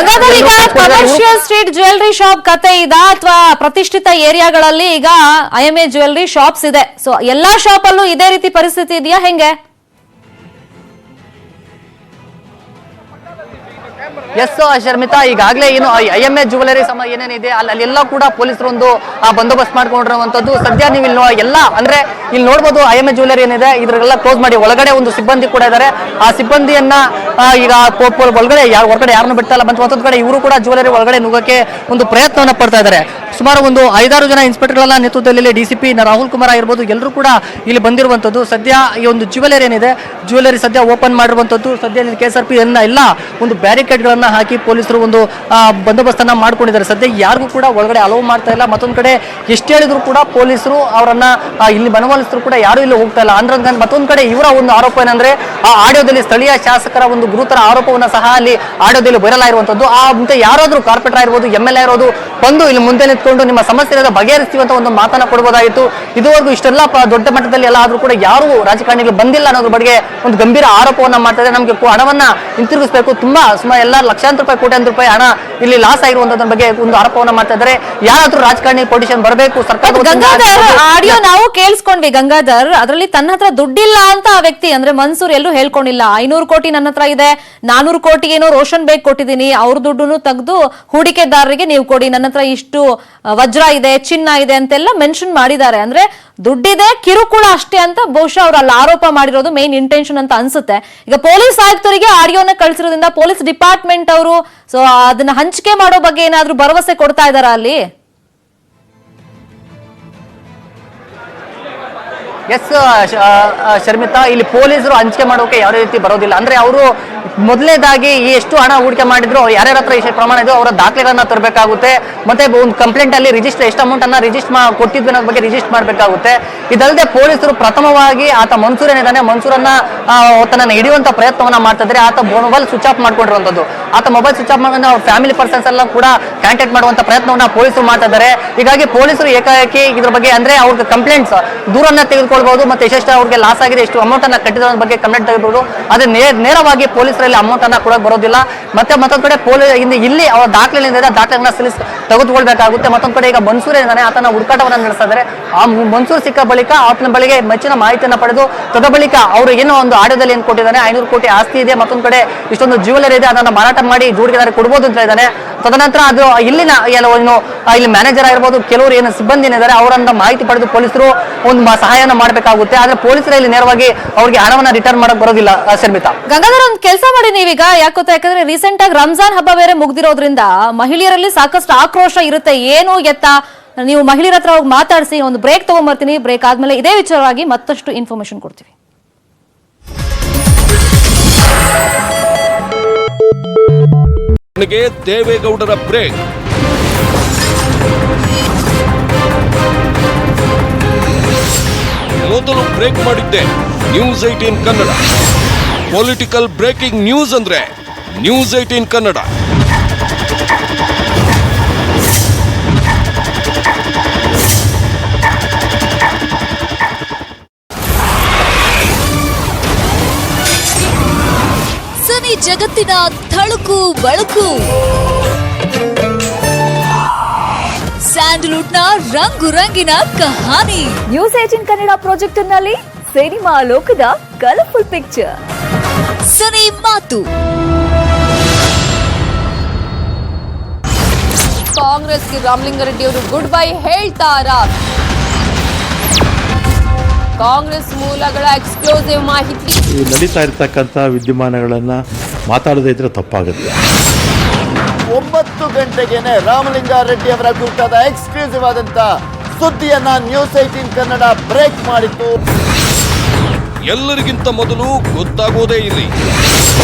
Speaker 1: ಕಮರ್ಷಿಯಲ್ ಸ್ಟ್ರೀಟ್ ಜ್ಯುವೆಲರಿ ಶಾಪ್ ಕತೆ ಇದಾ ಅಥವಾ ಪ್ರತಿಷ್ಠಿತ ಏರಿಯಾಗಳಲ್ಲಿ ಈಗ IMA ಜ್ಯುವೆಲರಿ ಶಾಪ್ಸ್ ಇದೆ, ಸೊ ಎಲ್ಲಾ ಶಾಪ್ ಅಲ್ಲೂ ಇದೇ ರೀತಿ ಪರಿಸ್ಥಿತಿ ಇದೆಯಾ, ಹೆಂಗೆ?
Speaker 2: ಎಸ್ ಶರ್ಮಿತಾ, ಈಗಾಗಲೇ ಏನು IMA ಜ್ಯುವೆಲರಿ ಏನೇನಿದೆ ಅಲ್ಲೆಲ್ಲ ಕೂಡ ಪೊಲೀಸರು ಒಂದು ಬಂದೋಬಸ್ತ್ ಮಾಡ್ಕೊಂಡಿರುವಂತದ್ದು. ಸದ್ಯ ನೀವು ಇಲ್ಲಿ ಎಲ್ಲ ಅಂದ್ರೆ ಇಲ್ಲಿ ನೋಡ್ಬೋದು IMA ಜ್ಯುವೆಲರಿ ಏನಿದೆ ಇದ್ರೆಲ್ಲ ಕ್ಲೋಸ್ ಮಾಡಿ ಒಳಗಡೆ ಒಂದು ಸಿಬ್ಬಂದಿ ಕೂಡ ಇದ್ದಾರೆ. ಆ ಸಿಬ್ಬಂದಿಯನ್ನ ಈಗ ಒಳಗಡೆ ಹೊರಗಡೆ ಯಾರನ್ನು ಬಿಡ್ತಾ ಇಲ್ಲ. ಮತ್ತೊಂದು ಕಡೆ ಇವರು ಕೂಡ ಜ್ಯುವೆಲರಿ ಒಳಗಡೆ ನುಗ್ಗಕ್ಕೆ ಒಂದು ಪ್ರಯತ್ನವನ್ನ ಪಡ್ತಾ ಇದ್ದಾರೆ. ಸುಮಾರು ಒಂದು 5-6 ಜನ ಇನ್ಸ್ಪೆಕ್ಟರ್ಗಳ ನೇತೃತ್ವದಲ್ಲಿ DCP ರಾಹುಲ್ ಕುಮಾರ್ ಆಗಿರ್ಬೋದು ಎಲ್ಲರೂ ಕೂಡ ಇಲ್ಲಿ ಬಂದಿರುವಂತದ್ದು. ಸದ್ಯ ಈ ಒಂದು ಜ್ಯುವೆಲರಿ ಏನಿದೆ ಜ್ಯುವೆಲರಿ ಸದ್ಯ ಓಪನ್ ಮಾಡಿರುವಂತದ್ದು. ಸದ್ಯ KSRP ಎಲ್ಲ ಒಂದು ಬ್ಯಾರಿಕೇಡ್ಗಳನ್ನ ಹಾಕಿ ಪೊಲೀಸರು ಒಂದು ಬಂದೋಬಸ್ತನ್ನ ಮಾಡ್ಕೊಂಡಿದ್ದಾರೆ. ಸದ್ಯ ಯಾರಿಗೂ ಕೂಡ ಒಳಗಡೆ ಅಲೋ ಮಾಡ್ತಾ ಇಲ್ಲ. ಮತ್ತೊಂದು ಕಡೆ ಎಷ್ಟು ಹೇಳಿದ್ರು ಕೂಡ ಪೊಲೀಸರು ಅವರನ್ನ ಇಲ್ಲಿ ಮನವೊಲಿಸಿದ್ರು ಕೂಡ ಯಾರು ಇಲ್ಲಿ ಹೋಗ್ತಾ ಇಲ್ಲ. ಅಂದ್ರೆ ಮತ್ತೊಂದು ಕಡೆ ಇವರ ಒಂದು ಆರೋಪ ಏನಂದ್ರೆ ಆ ಆಡಿಯೋದಲ್ಲಿ ಸ್ಥಳೀಯ ಶಾಸಕರ ಒಂದು ಗುರುತರ ಆರೋಪವನ್ನ ಸಹ ಅಲ್ಲಿ ಆಡಿಯೋದಲ್ಲಿ ವೈರಲ್ ಆಗಿರುವಂತದ್ದು. ಆ ಮುಂದೆ ಯಾರಾದ್ರೂ ಕಾರ್ಪೊರೇಟರ್ ಆಗಿರ್ಬೋದು, MLA ಇರೋದು ಬಂದು ಇಲ್ಲಿ ಮುಂದೆ ನಿಂತ್ಕೊಂಡು ನಿಮ್ಮ ಸಮಸ್ಯೆ ಬಗೆಹರಿಸ್ತೀವಿ ಅಂತ ಒಂದು ಮಾತನ್ನ ಕೊಡಬಹುದಾಗಿತ್ತು. ಇದುವರೆಗೂ ಇಷ್ಟೆಲ್ಲ ದೊಡ್ಡ ಮಟ್ಟದಲ್ಲಿ ಎಲ್ಲ ಆದ್ರೂ ಕೂಡ ಯಾರು ರಾಜಕಾರಣಿಗಳು ಬಂದಿಲ್ಲ ಅನ್ನೋದ್ರ ಬಗ್ಗೆ ಒಂದು ಗಂಭೀರ ಆರೋಪವನ್ನ ಮಾಡ್ತಾರೆ. ನಮಗೆ ಹಣವನ್ನ ಹಿಂತಿರುಗಿಸಬೇಕು, ತುಂಬಾ ಸುಮಾರು ಎಲ್ಲ ಲಕ್ಷಾಂತರ ರೂಪಾಯಿ ಕೋಟ್ಯಾಂತರ ರೂಪಾಯಿ ಹಣ ಇಲ್ಲಿ ಲಾಸ್ ಆಗಿರುವಂತದ್ರ ಬಗ್ಗೆ ಒಂದು ಆರೋಪವನ್ನ ಮಾಡ್ತಾ ಇದ್ದಾರೆ. ಯಾರಾದ್ರೂ ರಾಜಕಾರಣಿ ಪೊಲಿಟಿಷಿಯನ್ ಬರಬೇಕು ಸರ್ಕಾರ.
Speaker 1: ಆಡಿಯೋ ನಾವು ಕೇಳಿಸ್ಕೊಂಡು ಕೇಳ್ಕೊಂಡ್ವಿ ಗಂಗಾಧರ್, ಅದರಲ್ಲಿ ತನ್ನ ಹತ್ರ ದುಡ್ಡಿಲ್ಲ ಅಂತ ಆ ವ್ಯಕ್ತಿ ಅಂದ್ರೆ ಮನ್ಸೂರ್ ಎಲ್ಲೂ ಹೇಳ್ಕೊಂಡಿಲ್ಲ. 500 ಕೋಟಿ ನನ್ನ ಹತ್ರ ಇದೆ, 400 ಕೋಟಿ ಏನೋ ರೋಷನ್ ಬೇಗ್ ಕೊಟ್ಟಿದ್ದೀನಿ, ಅವ್ರ ದುಡ್ಡನ್ನು ತೆಗೆದು ಹೂಡಿಕೆದಾರರಿಗೆ ನೀವು ಕೊಡಿ, ನನ್ನ ಹತ್ರ ಇಷ್ಟು ವಜ್ರ ಇದೆ, ಚಿನ್ನ ಇದೆ ಅಂತೆಲ್ಲ ಮೆನ್ಷನ್ ಮಾಡಿದ್ದಾರೆ. ಅಂದ್ರೆ ದುಡ್ಡಿದೆ, ಕಿರುಕುಳ ಅಷ್ಟೇ ಅಂತ ಬಹುಶಃ ಅವ್ರು ಅಲ್ಲಿ ಆರೋಪ ಮಾಡಿರೋದು ಮೇನ್ ಇಂಟೆನ್ಷನ್ ಅಂತ ಅನ್ಸುತ್ತೆ. ಈಗ ಪೊಲೀಸ್ ಆಯುಕ್ತರಿಗೆ ಆಡಿಯೋನ ಕಳಿಸಿರೋದ್ರಿಂದ ಪೊಲೀಸ್ ಡಿಪಾರ್ಟ್ಮೆಂಟ್ ಅವರು ಸೊ ಅದನ್ನ ಹಂಚಿಕೆ ಮಾಡೋ ಬಗ್ಗೆ ಏನಾದ್ರೂ ಭರವಸೆ ಕೊಡ್ತಾ ಇದಾರಾ ಅಲ್ಲಿ?
Speaker 2: ಎಸ್ ಶರ್ಮಿತಾ, ಇಲ್ಲಿ ಪೊಲೀಸರು ಹಂಚಿಕೆ ಮಾಡೋಕೆ ಯಾವ ರೀತಿ ಬರೋದಿಲ್ಲ. ಅಂದ್ರೆ ಅವರು ಮೊದಲನೇದಾಗಿ ಎಷ್ಟು ಹಣ ಹೂಡಿಕೆ ಮಾಡಿದ್ರು, ಯಾರ್ಯಾರ ಹತ್ರ ಎಷ್ಟು ಪ್ರಮಾಣ ಇದೆಯೋ ಅವರ ದಾಖಲೆಗಳನ್ನ ತರಬೇಕಾಗುತ್ತೆ. ಮತ್ತೆ ಒಂದು ಕಂಪ್ಲೇಂಟ್ ಅಲ್ಲಿ ರಿಜಿಸ್ಟರ್ ಎಷ್ಟು ಅಮೌಂಟ್ ಅನ್ನ ರಿಜಿಸ್ಟರ್ ಕೊಟ್ಟಿದ್ವಿ ಅನ್ನೋದ್ರ ಬಗ್ಗೆ ರಿಜಿಸ್ಟರ್ ಮಾಡಬೇಕಾಗುತ್ತೆ. ಇದಲ್ಲದೆ ಪೊಲೀಸರು ಪ್ರಥಮವಾಗಿ ಆತ ಮನ್ಸೂರ್ ಏನಿದ್ದಾನೆ, ಮನ್ಸೂರನ್ನ ತನ್ನ ಹಿಡಿಯುವಂತ ಪ್ರಯತ್ನವನ್ನ ಮಾಡ್ತಿದ್ರೆ ಆತ ಮೊಬೈಲ್ ಸ್ವಿಚ್ ಆಫ್ ಮಾಡ್ಕೊಂಡಿರುವಂತದ್ದು. ಆತ ಮೊಬೈಲ್ ಸ್ವಿಚ್ ಆಫ್ ಮಾಡ್ಕೊಂಡು ಅವ್ರ ಫ್ಯಾಮಿಲಿ ಪರ್ಸನ್ಸ್ ಎಲ್ಲ ಕೂಡ ಕಾಂಟ್ಯಾಕ್ಟ್ ಮಾಡುವಂತ ಪ್ರಯತ್ನವನ್ನ ಪೊಲೀಸರು ಮಾಡ್ತಾ ಇದ್ದಾರೆ. ಹೀಗಾಗಿ ಪೊಲೀಸರು ಏಕಾಏಕಿ ಇದ್ರ ಬಗ್ಗೆ ಅಂದ್ರೆ ಅವ್ರಿಗೆ ಕಂಪ್ಲೇಂಟ್ಸ್ ದೂರನ್ನ ತೆಗೆದುಕೊಳ್ಬಹುದು, ಮತ್ತೆ ಎಷ್ಟೆಷ್ಟು ಅವ್ರಿಗೆ ಲಾಸ್ ಆಗಿದೆ, ಎಷ್ಟು ಅಮೌಂಟ್ ಅನ್ನ ಕಟ್ಟಿದ್ರ ಬಗ್ಗೆ ಕಂಪ್ಲೇಂಟ್ ತೆಗೆದುಬಹುದು. ಅದೇ ನೇರವಾಗಿ ಪೊಲೀಸರಲ್ಲಿ ಅಮೌಂಟ್ ಅನ್ನ ಕೊಡಕ್ ಬರೋದಿಲ್ಲ. ಮತ್ತೆ ಮತ್ತೊಂದ್ ಕಡೆ ಇಲ್ಲಿ ಅವರ ದಾಖಲೆಗಳನ್ನ ತೆಗೆದುಕೊಳ್ಬೇಕಾಗುತ್ತೆ. ಮತ್ತೊಂದ್ ಕಡೆ ಈಗ ಮನ್ಸೂರ್ ಏನಾನೆ ಆತನ ಹುಡುಕಾಟವನ್ನ ನಡೆಸ್ತಾ ಇದ್ದಾರೆ. ಆ ಮನ್ಸೂರ್ ಸಿಕ್ಕ ಬಳಿಕ ಆತನ ಬಳಿಗೆ ಮೆಚ್ಚಿನ ಮಾಹಿತಿಯನ್ನ ಪಡೆದು ತದಬಳಿಕ ಅವರು ಏನೋ ಒಂದು ಆಡಿಯೋದಲ್ಲಿ ಏನ್ ಕೊಟ್ಟಿದ್ದಾನೆ, 500 ಕೋಟಿ ಆಸ್ತಿ ಇದೆ, ಮತ್ತೊಂದ್ ಕಡೆ ಇಷ್ಟೊಂದು ಜ್ಯುವೆಲರಿ ಇದೆ, ಅದನ್ನ ಮಾರಾಟ ಮಾಡಿ ಹೂಡಿಕೆದಾರರಿಗೆ ಕೊಡಬಹುದು ಅಂತ ಇದ್ದಾನೆ. ತದನಂತರ ಅದು ಇಲ್ಲಿನ ಇಲ್ಲಿ ಮ್ಯಾನೇಜರ್ ಆಗಿರ್ಬೋದು, ಕೆಲವರು ಏನು ಸಿಬ್ಬಂದಿ ಏನಿದ್ದಾರೆ ಅವರನ್ನ ಮಾಹಿತಿ ಪಡೆದು ಪೊಲೀಸರು ಒಂದು ಸಹಾಯನ ಮಾಡಬೇಕಾಗುತ್ತೆ. ಆದ್ರೆ ಪೊಲೀಸರು ಇಲ್ಲಿ ನೇರವಾಗಿ ಅವ್ರಿಗೆ ಹಣವನ್ನ ರಿಟರ್ನ್ ಮಾಡಕ್ ಬರೋದಿಲ್ಲ. ಶರ್ಮಿತಾ,
Speaker 1: ಗಂಗಾಧರ್, ಒಂದು ಕೆಲಸ ಮಾಡಿ ನೀವೀಗ, ಯಾಕಂದ್ರೆ ರೀಸೆಂಟ್ ಆಗಿ ರಂಜಾನ್ ಹಬ್ಬ ಬೇರೆ ಮುಗ್ದಿರೋದ್ರಿಂದ ಮಹಿಳೆಯರಲ್ಲಿ ಸಾಕಷ್ಟು ಆಕ್ರೋಶ ಇರುತ್ತೆ. ಏನು ಎತ್ತ ನೀವು ಮಹಿಳೆಯರ ಹತ್ರ ಹೋಗಿ ಮಾತಾಡಿಸಿ, ಒಂದು ಬ್ರೇಕ್ ತಗೊಂಡ್ಬರ್ತೀನಿ. ಬ್ರೇಕ್ ಆದ್ಮೇಲೆ ಇದೇ ವಿಚಾರವಾಗಿ ಮತ್ತಷ್ಟು ಇನ್ಫಾರ್ಮೇಶನ್ ಕೊಡ್ತೀವಿ.
Speaker 9: ದೇವೇಗೌಡರ ಬ್ರೇಕ್. ಮೊದಲು ಬ್ರೇಕ್ ಮಾಡಿದ್ದೆ news 18 Kannada. Political breaking news ಅಂದ್ರೆ ನ್ಯೂಸ್ 18 ಕನ್ನಡ.
Speaker 10: ಸಿನಿ ಜಗತ್ತಿನ ಥಳುಕು ಬಳಕು, ಸ್ಯಾಂಡಲ್ವುಡ್ನ ರಂಗು ರಂಗಿನ ಕಹಾನಿ.
Speaker 1: ನ್ಯೂಸ್ 18 ಕನ್ನಡ ಪ್ರಾಜೆಕ್ಟ್ ನಲ್ಲಿ ಸಿನಿಮಾ ಲೋಕದ ಕಲರ್ಫುಲ್ ಪಿಕ್ಚರ್.
Speaker 10: ಸಿನಿ ಮಾತು.
Speaker 1: ಕಾಂಗ್ರೆಸ್ಗೆ ರಾಮಲಿಂಗಾರೆಡ್ಡಿ ಅವರು ಗುಡ್ ಬೈ ಹೇಳ್ತಾರಾ? ಕಾಂಗ್ರೆಸ್ ಮೂಲಗಳ ಎಕ್ಸ್ಕ್ಲೂಸಿವ್ ಮಾಹಿತಿ.
Speaker 11: ನಡೀತಾ ಇರತಕ್ಕಂಥ ವಿದ್ಯಮಾನಗಳನ್ನ ಮಾತಾಡದೇ ಇದ್ರೆ ತಪ್ಪಾಗುತ್ತೆ.
Speaker 12: 9 ಗಂಟೆಗೇನೆ ರಾಮಲಿಂಗಾರೆಡ್ಡಿ ಅವರ ಕುರಿತಾದ ಎಕ್ಸ್ಕ್ಲೂಸಿವ್ ಆದಂತ ಸುದ್ದಿಯನ್ನ ನ್ಯೂಸ್ 18 ಕನ್ನಡ ಬ್ರೇಕ್ ಮಾಡಿತ್ತು.
Speaker 9: ಎಲ್ಲರಿಗಿಂತ ಮೊದಲು ಗೊತ್ತಾಗೋದೇ ಇಲ್ಲಿ.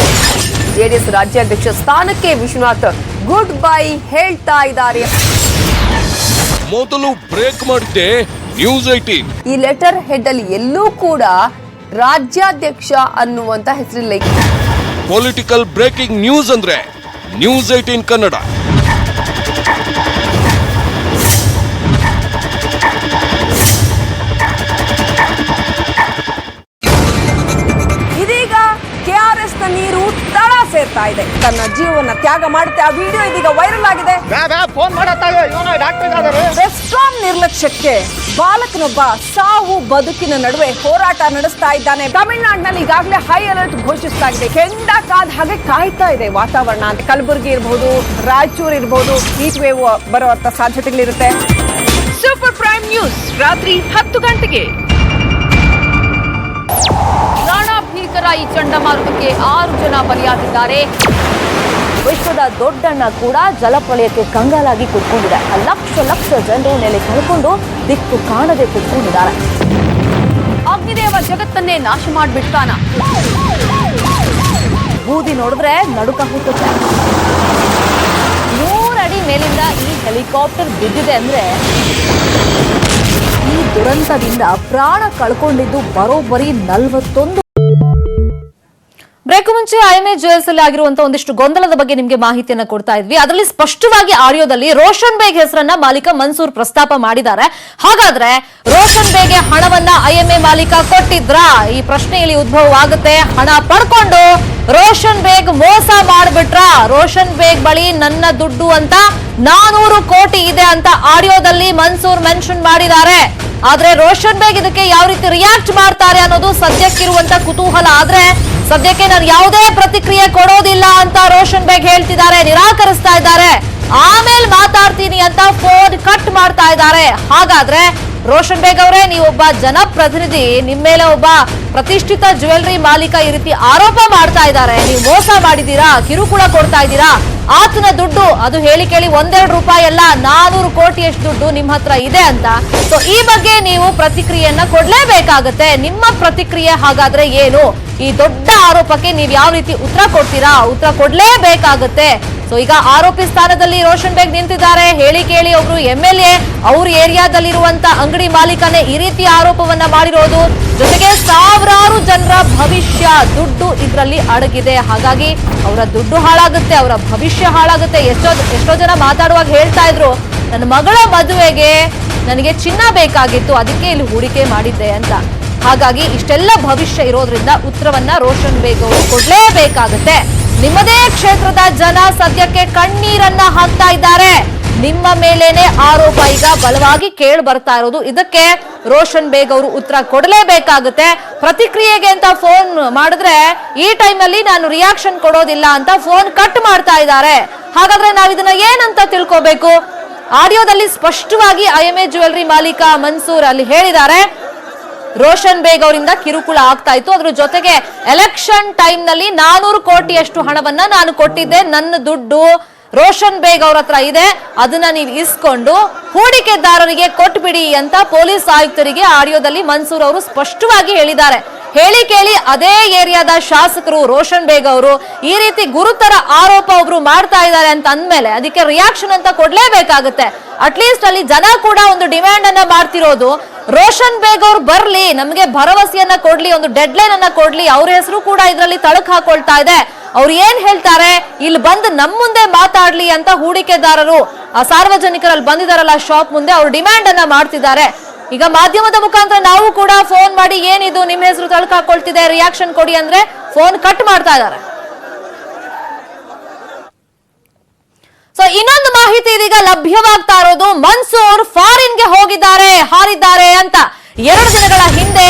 Speaker 1: ಜೆಡಿಎಸ್ ರಾಜ್ಯಾಧ್ಯಕ್ಷ ಸ್ಥಾನಕ್ಕೆ ವಿಶ್ವನಾಥ್ ಗುಡ್ ಬೈ ಹೇಳ್ತಾ ಇದ್ದಾರೆ.
Speaker 9: ಮೊದಲು ಬ್ರೇಕ್ ಮಾಡಿದ್ದೆ ನ್ಯೂಸ್ 18.
Speaker 1: ಈ ಲೆಟರ್ ಹೆಡ್ ಅಲ್ಲಿ ಎಲ್ಲೂ ಕೂಡ ರಾಜ್ಯಾಧ್ಯಕ್ಷ ಅನ್ನುವಂತ ಹೆಸರಿಲ್ಲ.
Speaker 9: ಪೊಲಿಟಿಕಲ್ ಬ್ರೇಕಿಂಗ್ ನ್ಯೂಸ್ ಅಂದ್ರೆ ನ್ಯೂಸ್ 18 ಕನ್ನಡ.
Speaker 1: ಇದೀಗ ಕೆಆರ್ಎಸ್ ನ ನೀರು ತಳ ಸೇರ್ತಾ ಇದೆ. ತನ್ನ ಜೀವನ ತ್ಯಾಗ ಮಾಡುತ್ತೆ. ಆ ವಿಡಿಯೋ ಇದೀಗ ವೈರಲ್ ಆಗಿದೆ. ಬೆಸ್ಕಾಂ ನಿರ್ಲಕ್ಷ್ಯಕ್ಕೆ ಬಾಲಕನೊಬ್ಬ ಸಾವು ಬದುಕಿನ ನಡುವೆ ಹೋರಾಟ ನಡೆಸ್ತಾ ಇದ್ದಾನೆ. ತಮಿಳುನಾಡಿನಲ್ಲಿ ಈಗಾಗಲೇ ಹೈ ಅಲರ್ಟ್ ಘೋಷಿಸಲಾಗಿದೆ. ಕೆಂಡ ಕಾದ ಹಾಗೆ ಕಾಯ್ತಾ ಇದೆ ವಾತಾವರಣ. ಅಂತ ಕಲಬುರಗಿ ಇರಬಹುದು, ರಾಯಚೂರು ಇರಬಹುದು, ಹೀಟ್ ವೇವ್ ಬರುವಂತ ಸಾಧ್ಯತೆಗಳಿರುತ್ತೆ. ಸೂಪರ್ ಪ್ರೈಮ್ ನ್ಯೂಸ್ ರಾತ್ರಿ 10 ಗಂಟೆಗೆ. ಭೀಕರ ಈ ಚಂಡಮಾರುತಕ್ಕೆ 6 ಜನ ಬಲಿಯಾಗಿದ್ದಾರೆ. ವಿಶ್ವದ ದೊಡ್ಡಣ್ಣ ಕೂಡ ಜಲಪ್ರಳಯಕ್ಕೆ ಕಂಗಾಲಾಗಿ ಕುತ್ಕೊಂಡಿದೆ. ಲಕ್ಷ ಜನರು ನೆಲೆ ಕಳ್ಕೊಂಡು ದಿಕ್ಕು ಕಾಣದೆ ಕುತ್ಕೊಂಡಿದ್ದಾರೆ. ಅಗ್ನಿದೇವ ಜಗತ್ತನ್ನೇ ನಾಶ ಮಾಡಿಬಿಡ್ತಾನ. ಬೂದಿ ನೋಡಿದ್ರೆ ನಡುಕ ಹುಟ್ಟುತ್ತೆ. 100 ಅಡಿ ಮೇಲಿಂದ ಈ ಹೆಲಿಕಾಪ್ಟರ್ ಬಿದ್ದಿದೆ ಅಂದ್ರೆ ಈ ದುರಂತದಿಂದ ಪ್ರಾಣ ಕಳ್ಕೊಂಡಿದ್ದು ಬರೋಬ್ಬರಿ 41. ಬ್ರೇಕ್ ಮುಂಚೆ ಐಎಂಎ ಜ್ಯುವೆಲ್ಸ್ ಅಲ್ಲಿ ಆಗಿರುವಂತಹ ಒಂದಿಷ್ಟು ಗೊಂದಲದ ಬಗ್ಗೆ ನಿಮಗೆ ಮಾಹಿತಿಯನ್ನ ಕೊಡ್ತಾ ಇದ್ವಿ. ಅದರಲ್ಲಿ ಸ್ಪಷ್ಟವಾಗಿ ಆಡಿಯೋದಲ್ಲಿ ರೋಷನ್ ಬೇಗ್ ಹೆಸರನ್ನ ಮಾಲೀಕ ಮನ್ಸೂರ್ ಪ್ರಸ್ತಾಪ ಮಾಡಿದ್ದಾರೆ. ಹಾಗಾದ್ರೆ ರೋಷನ್ ಬೇಗ್ಗೆ ಹಣವನ್ನ ಐಎಂಎ ಮಾಲೀಕ ಕೊಟ್ಟಿದ್ರಾ? ಈ ಪ್ರಶ್ನೆ ಇಲ್ಲಿ ಉದ್ಭವವಾಗುತ್ತೆ. ಹಣ ಪಡ್ಕೊಂಡು ರೋಷನ್ ಬೇಗ್ ಮೋಸ ಮಾಡ್ಬಿಟ್ರ? ರೋಷನ್ ಬೇಗ್ ಬಳಿ ನನ್ನ ದುಡ್ಡು ಅಂತ 400 ಕೋಟಿ ಇದೆ ಅಂತ ಆಡಿಯೋದಲ್ಲಿ ಮನ್ಸೂರ್ ಮೆನ್ಷನ್ ಮಾಡಿದ್ದಾರೆ. ಆದ್ರೆ ರೋಷನ್ ಬೇಗ್ ಇದಕ್ಕೆ ಯಾವ ರೀತಿ ರಿಯಾಕ್ಟ್ ಮಾಡ್ತಾರೆ ಅನ್ನೋದು ಸದ್ಯಕ್ಕಿರುವಂತ ಕುತೂಹಲ. ಆದ್ರೆ ಸದ್ಯಕ್ಕೆ ನಾನು ಯಾವುದೇ ಪ್ರತಿಕ್ರಿಯೆ ಕೊಡೋದಿಲ್ಲ ಅಂತ ರೋಷನ್ ಬೇಗ್ ಹೇಳ್ತಿದ್ದಾರೆ, ನಿರಾಕರಿಸ್ತಾ ಇದ್ದಾರೆ. ಆಮೇಲೆ ಮಾತಾಡ್ತೀನಿ ಅಂತ ಫೋನ್ ಕಟ್ ಮಾಡ್ತಾ ಇದ್ದಾರೆ. ಹಾಗಾದ್ರೆ ರೋಷನ್ ಬೇಗ್ ಅವರೇ, ನೀವೊಬ್ಬ ಜನಪ್ರತಿನಿಧಿ, ನಿಮ್ಮ ಮೇಲೆ ಒಬ್ಬ ಪ್ರತಿಷ್ಠಿತ ಜ್ಯುವೆಲರಿ ಮಾಲೀಕ ಈ ರೀತಿ ಆರೋಪ ಮಾಡ್ತಾ ಇದ್ದಾರೆ, ನೀವು ಮೋಸ ಮಾಡಿದೀರಾ, ಕಿರುಕುಳ ಕೊಡ್ತಾ ಇದ್ದೀರಾ, ಆತನ ದುಡ್ಡು ಅದು ಹೇಳಿ ಕೇಳಿ 1-2 ರೂಪಾಯಿ ಅಲ್ಲ 400 ಕೋಟಿಯಷ್ಟು ದುಡ್ಡು ನಿಮ್ಮ ಹತ್ರ ಇದೆ ಅಂತ. ಸೊ ಈ ಬಗ್ಗೆ ನೀವು ಪ್ರತಿಕ್ರಿಯೆಯನ್ನ ಕೊಡ್ಲೇಬೇಕಾಗತ್ತೆ. ನಿಮ್ಮ ಪ್ರತಿಕ್ರಿಯೆ ಹಾಗಾದ್ರೆ ಏನು? ಈ ದೊಡ್ಡ ಆರೋಪಕ್ಕೆ ನೀವು ಯಾವ ರೀತಿ ಉತ್ತರ ಕೊಡ್ತೀರಾ? ಉತ್ತರ ಕೊಡ್ಲೇಬೇಕಾಗತ್ತೆ. ಸೊ ಈಗ ಆರೋಪಿ ಸ್ಥಾನದಲ್ಲಿ ರೋಷನ್ ಬೇಗ್ ನಿಂತಿದ್ದಾರೆ. ಹೇಳಿ ಕೇಳಿ ಒಬ್ರು MLA ಅವ್ರ ಏರಿಯಾದಲ್ಲಿರುವಂತ ಅಂಗಡಿ ಮಾಲೀಕನೇ ಈ ರೀತಿ ಆರೋಪವನ್ನ ಮಾಡಿರೋದು, ಜೊತೆಗೆ ಸಾವಿರಾರು ಜನರ ಭವಿಷ್ಯ ದುಡ್ಡು ಇದರಲ್ಲಿ ಅಡಗಿದೆ. ಹಾಗಾಗಿ ಅವರ ದುಡ್ಡು ಹಾಳಾಗುತ್ತೆ, ಅವರ ಭವಿಷ್ಯ ಹಾಳಾಗುತ್ತೆ. ಎಷ್ಟೋ ಜನ ಮಾತಾಡುವಾಗ ಹೇಳ್ತಾ ಇದ್ರು, ನನ್ನ ಮಗಳ ಮದುವೆಗೆ ನನಗೆ ಚಿನ್ನ ಬೇಕಾಗಿತ್ತು, ಅದಕ್ಕೆ ಇಲ್ಲಿ ಹೂಡಿಕೆ ಮಾಡಿದ್ದೆ ಅಂತ. ಹಾಗಾಗಿ ಇಷ್ಟೆಲ್ಲ ಭವಿಷ್ಯ ಇರೋದ್ರಿಂದ ಉತ್ತರವನ್ನ ರೋಷನ್ ಬೇಗ್ ಅವರು ಕೊಡ್ಲೇಬೇಕಾಗುತ್ತೆ. ನಿಮ್ಮದೇ ಕ್ಷೇತ್ರದ ಜನ ಸದ್ಯಕ್ಕೆ ಕಣ್ಣೀರನ್ನ ಹಾಕ್ತಾ ಇದ್ದಾರೆ. ನಿಮ್ಮ ಮೇಲೇನೆ ಆರೋಪ ಈಗ ಬಲವಾಗಿ ಕೇಳಿ ಬರ್ತಾ ಇರೋದು. ಇದಕ್ಕೆ ರೋಷನ್ ಬೇಗ್ ಅವರು ಉತ್ತರ ಕೊಡಲೇಬೇಕಾಗುತ್ತೆ. ಪ್ರತಿಕ್ರಿಯೆಗೆ ಅಂತ ಫೋನ್ ಮಾಡಿದ್ರೆ ಈ ಟೈಮಲ್ಲಿ ನಾನು ರಿಯಾಕ್ಷನ್ ಕೊಡೋದಿಲ್ಲ ಅಂತ ಫೋನ್ ಕಟ್ ಮಾಡ್ತಾ ಇದ್ದಾರೆ. ಹಾಗಾದ್ರೆ ನಾವು ಇದನ್ನ ಏನಂತ ತಿಳ್ಕೋಬೇಕು? ಆಡಿಯೋದಲ್ಲಿ ಸ್ಪಷ್ಟವಾಗಿ IMA ಜ್ಯುವೆಲರಿ ಮಾಲೀಕ ಮನ್ಸೂರ್ ಅಲ್ಲಿ ಹೇಳಿದ್ದಾರೆ, ರೋಷನ್ ಬೇಗ್ ಅವರಿಂದ ಕಿರುಕುಳ ಆಗ್ತಾ ಇತ್ತು, ಅದ್ರ ಜೊತೆಗೆ ಎಲೆಕ್ಷನ್ ಟೈಮ್ ನಲ್ಲಿ 400 ಕೋಟಿಯಷ್ಟು ಹಣವನ್ನ ನಾನು ಕೊಟ್ಟಿದ್ದೆ, ನನ್ನ ದುಡ್ಡು ರೋಷನ್ ಬೇಗ್ ಅವ್ರ ಹತ್ರ ಇದೆ, ಅದನ್ನ ನೀವು ಇಸ್ಕೊಂಡು ಹೂಡಿಕೆದಾರರಿಗೆ ಕೊಟ್ಬಿಡಿ ಅಂತ ಪೊಲೀಸ್ ಆಯುಕ್ತರಿಗೆ ಆಡಿಯೋದಲ್ಲಿ ಮನ್ಸೂರ್ ಅವರು ಸ್ಪಷ್ಟವಾಗಿ ಹೇಳಿದ್ದಾರೆ. ಹೇಳಿ ಕೇಳಿ ಅದೇ ಏರಿಯಾದ ಶಾಸಕರು ರೋಷನ್ ಬೇಗ್ ಅವರು ಈ ರೀತಿ ಗುರುತರ ಆರೋಪ ಒಬ್ರು ಮಾಡ್ತಾ ಇದ್ದಾರೆ ಅಂತ ಅಂದ್ಮೇಲೆ ಅದಕ್ಕೆ ರಿಯಾಕ್ಷನ್ ಅಂತ ಕೊಡ್ಲೇಬೇಕಾಗುತ್ತೆ. ಅಟ್ಲೀಸ್ಟ್ ಅಲ್ಲಿ ಜನ ಕೂಡ ಒಂದು ಡಿಮ್ಯಾಂಡ್ ಅನ್ನ ಮಾಡ್ತಿರೋದು, ರೋಷನ್ ಬೇಗ್ ಅವ್ರು ಬರ್ಲಿ, ನಮಗೆ ಭರವಸೆಯನ್ನ ಕೊಡ್ಲಿ, ಒಂದು ಡೆಡ್ ಲೈನ್ ಅನ್ನ ಕೊಡ್ಲಿ. ಅವ್ರ ಹೆಸರು ಕೂಡ ಇದರಲ್ಲಿ ತಳಕ್ ಹಾಕೊಳ್ತಾ ಇದೆ. ಅವ್ರು ಏನ್ ಹೇಳ್ತಾರೆ, ಇಲ್ಲಿ ಬಂದು ನಮ್ ಮುಂದೆ ಮಾತಾಡ್ಲಿ ಅಂತ ಹೂಡಿಕೆದಾರರು ಆ ಸಾರ್ವಜನಿಕರಲ್ಲಿ ಬಂದಿದಾರಲ್ಲ ಶಾಪ್ ಮುಂದೆ, ಅವ್ರು ಡಿಮ್ಯಾಂಡ್ ಅನ್ನ ಮಾಡ್ತಿದ್ದಾರೆ. ಈಗ ಮಾಧ್ಯಮದ ಮುಖಾಂತರ ನಾವು ಕೂಡ ಫೋನ್ ಮಾಡಿ ಏನಿದು ನಿಮ್ಮ ಹೆಸರು ತಳಕ್ ಹಾಕೊಳ್ತಿದೆ, ರಿಯಾಕ್ಷನ್ ಕೊಡಿ ಅಂದ್ರೆ ಫೋನ್ ಕಟ್ ಮಾಡ್ತಾ ಇದ್ದಾರೆ. ಸೊ ಇನ್ನೊಂದು ಮಾಹಿತಿ ಇದೀಗ ಲಭ್ಯವಾಗ್ತಾ ಇರೋದು, ಮನ್ಸೂರ್ ಫಾರಿನ್ಗೆ ಹಾರಿದ್ದಾರೆ ಅಂತ. 2 ದಿನಗಳ ಹಿಂದೆ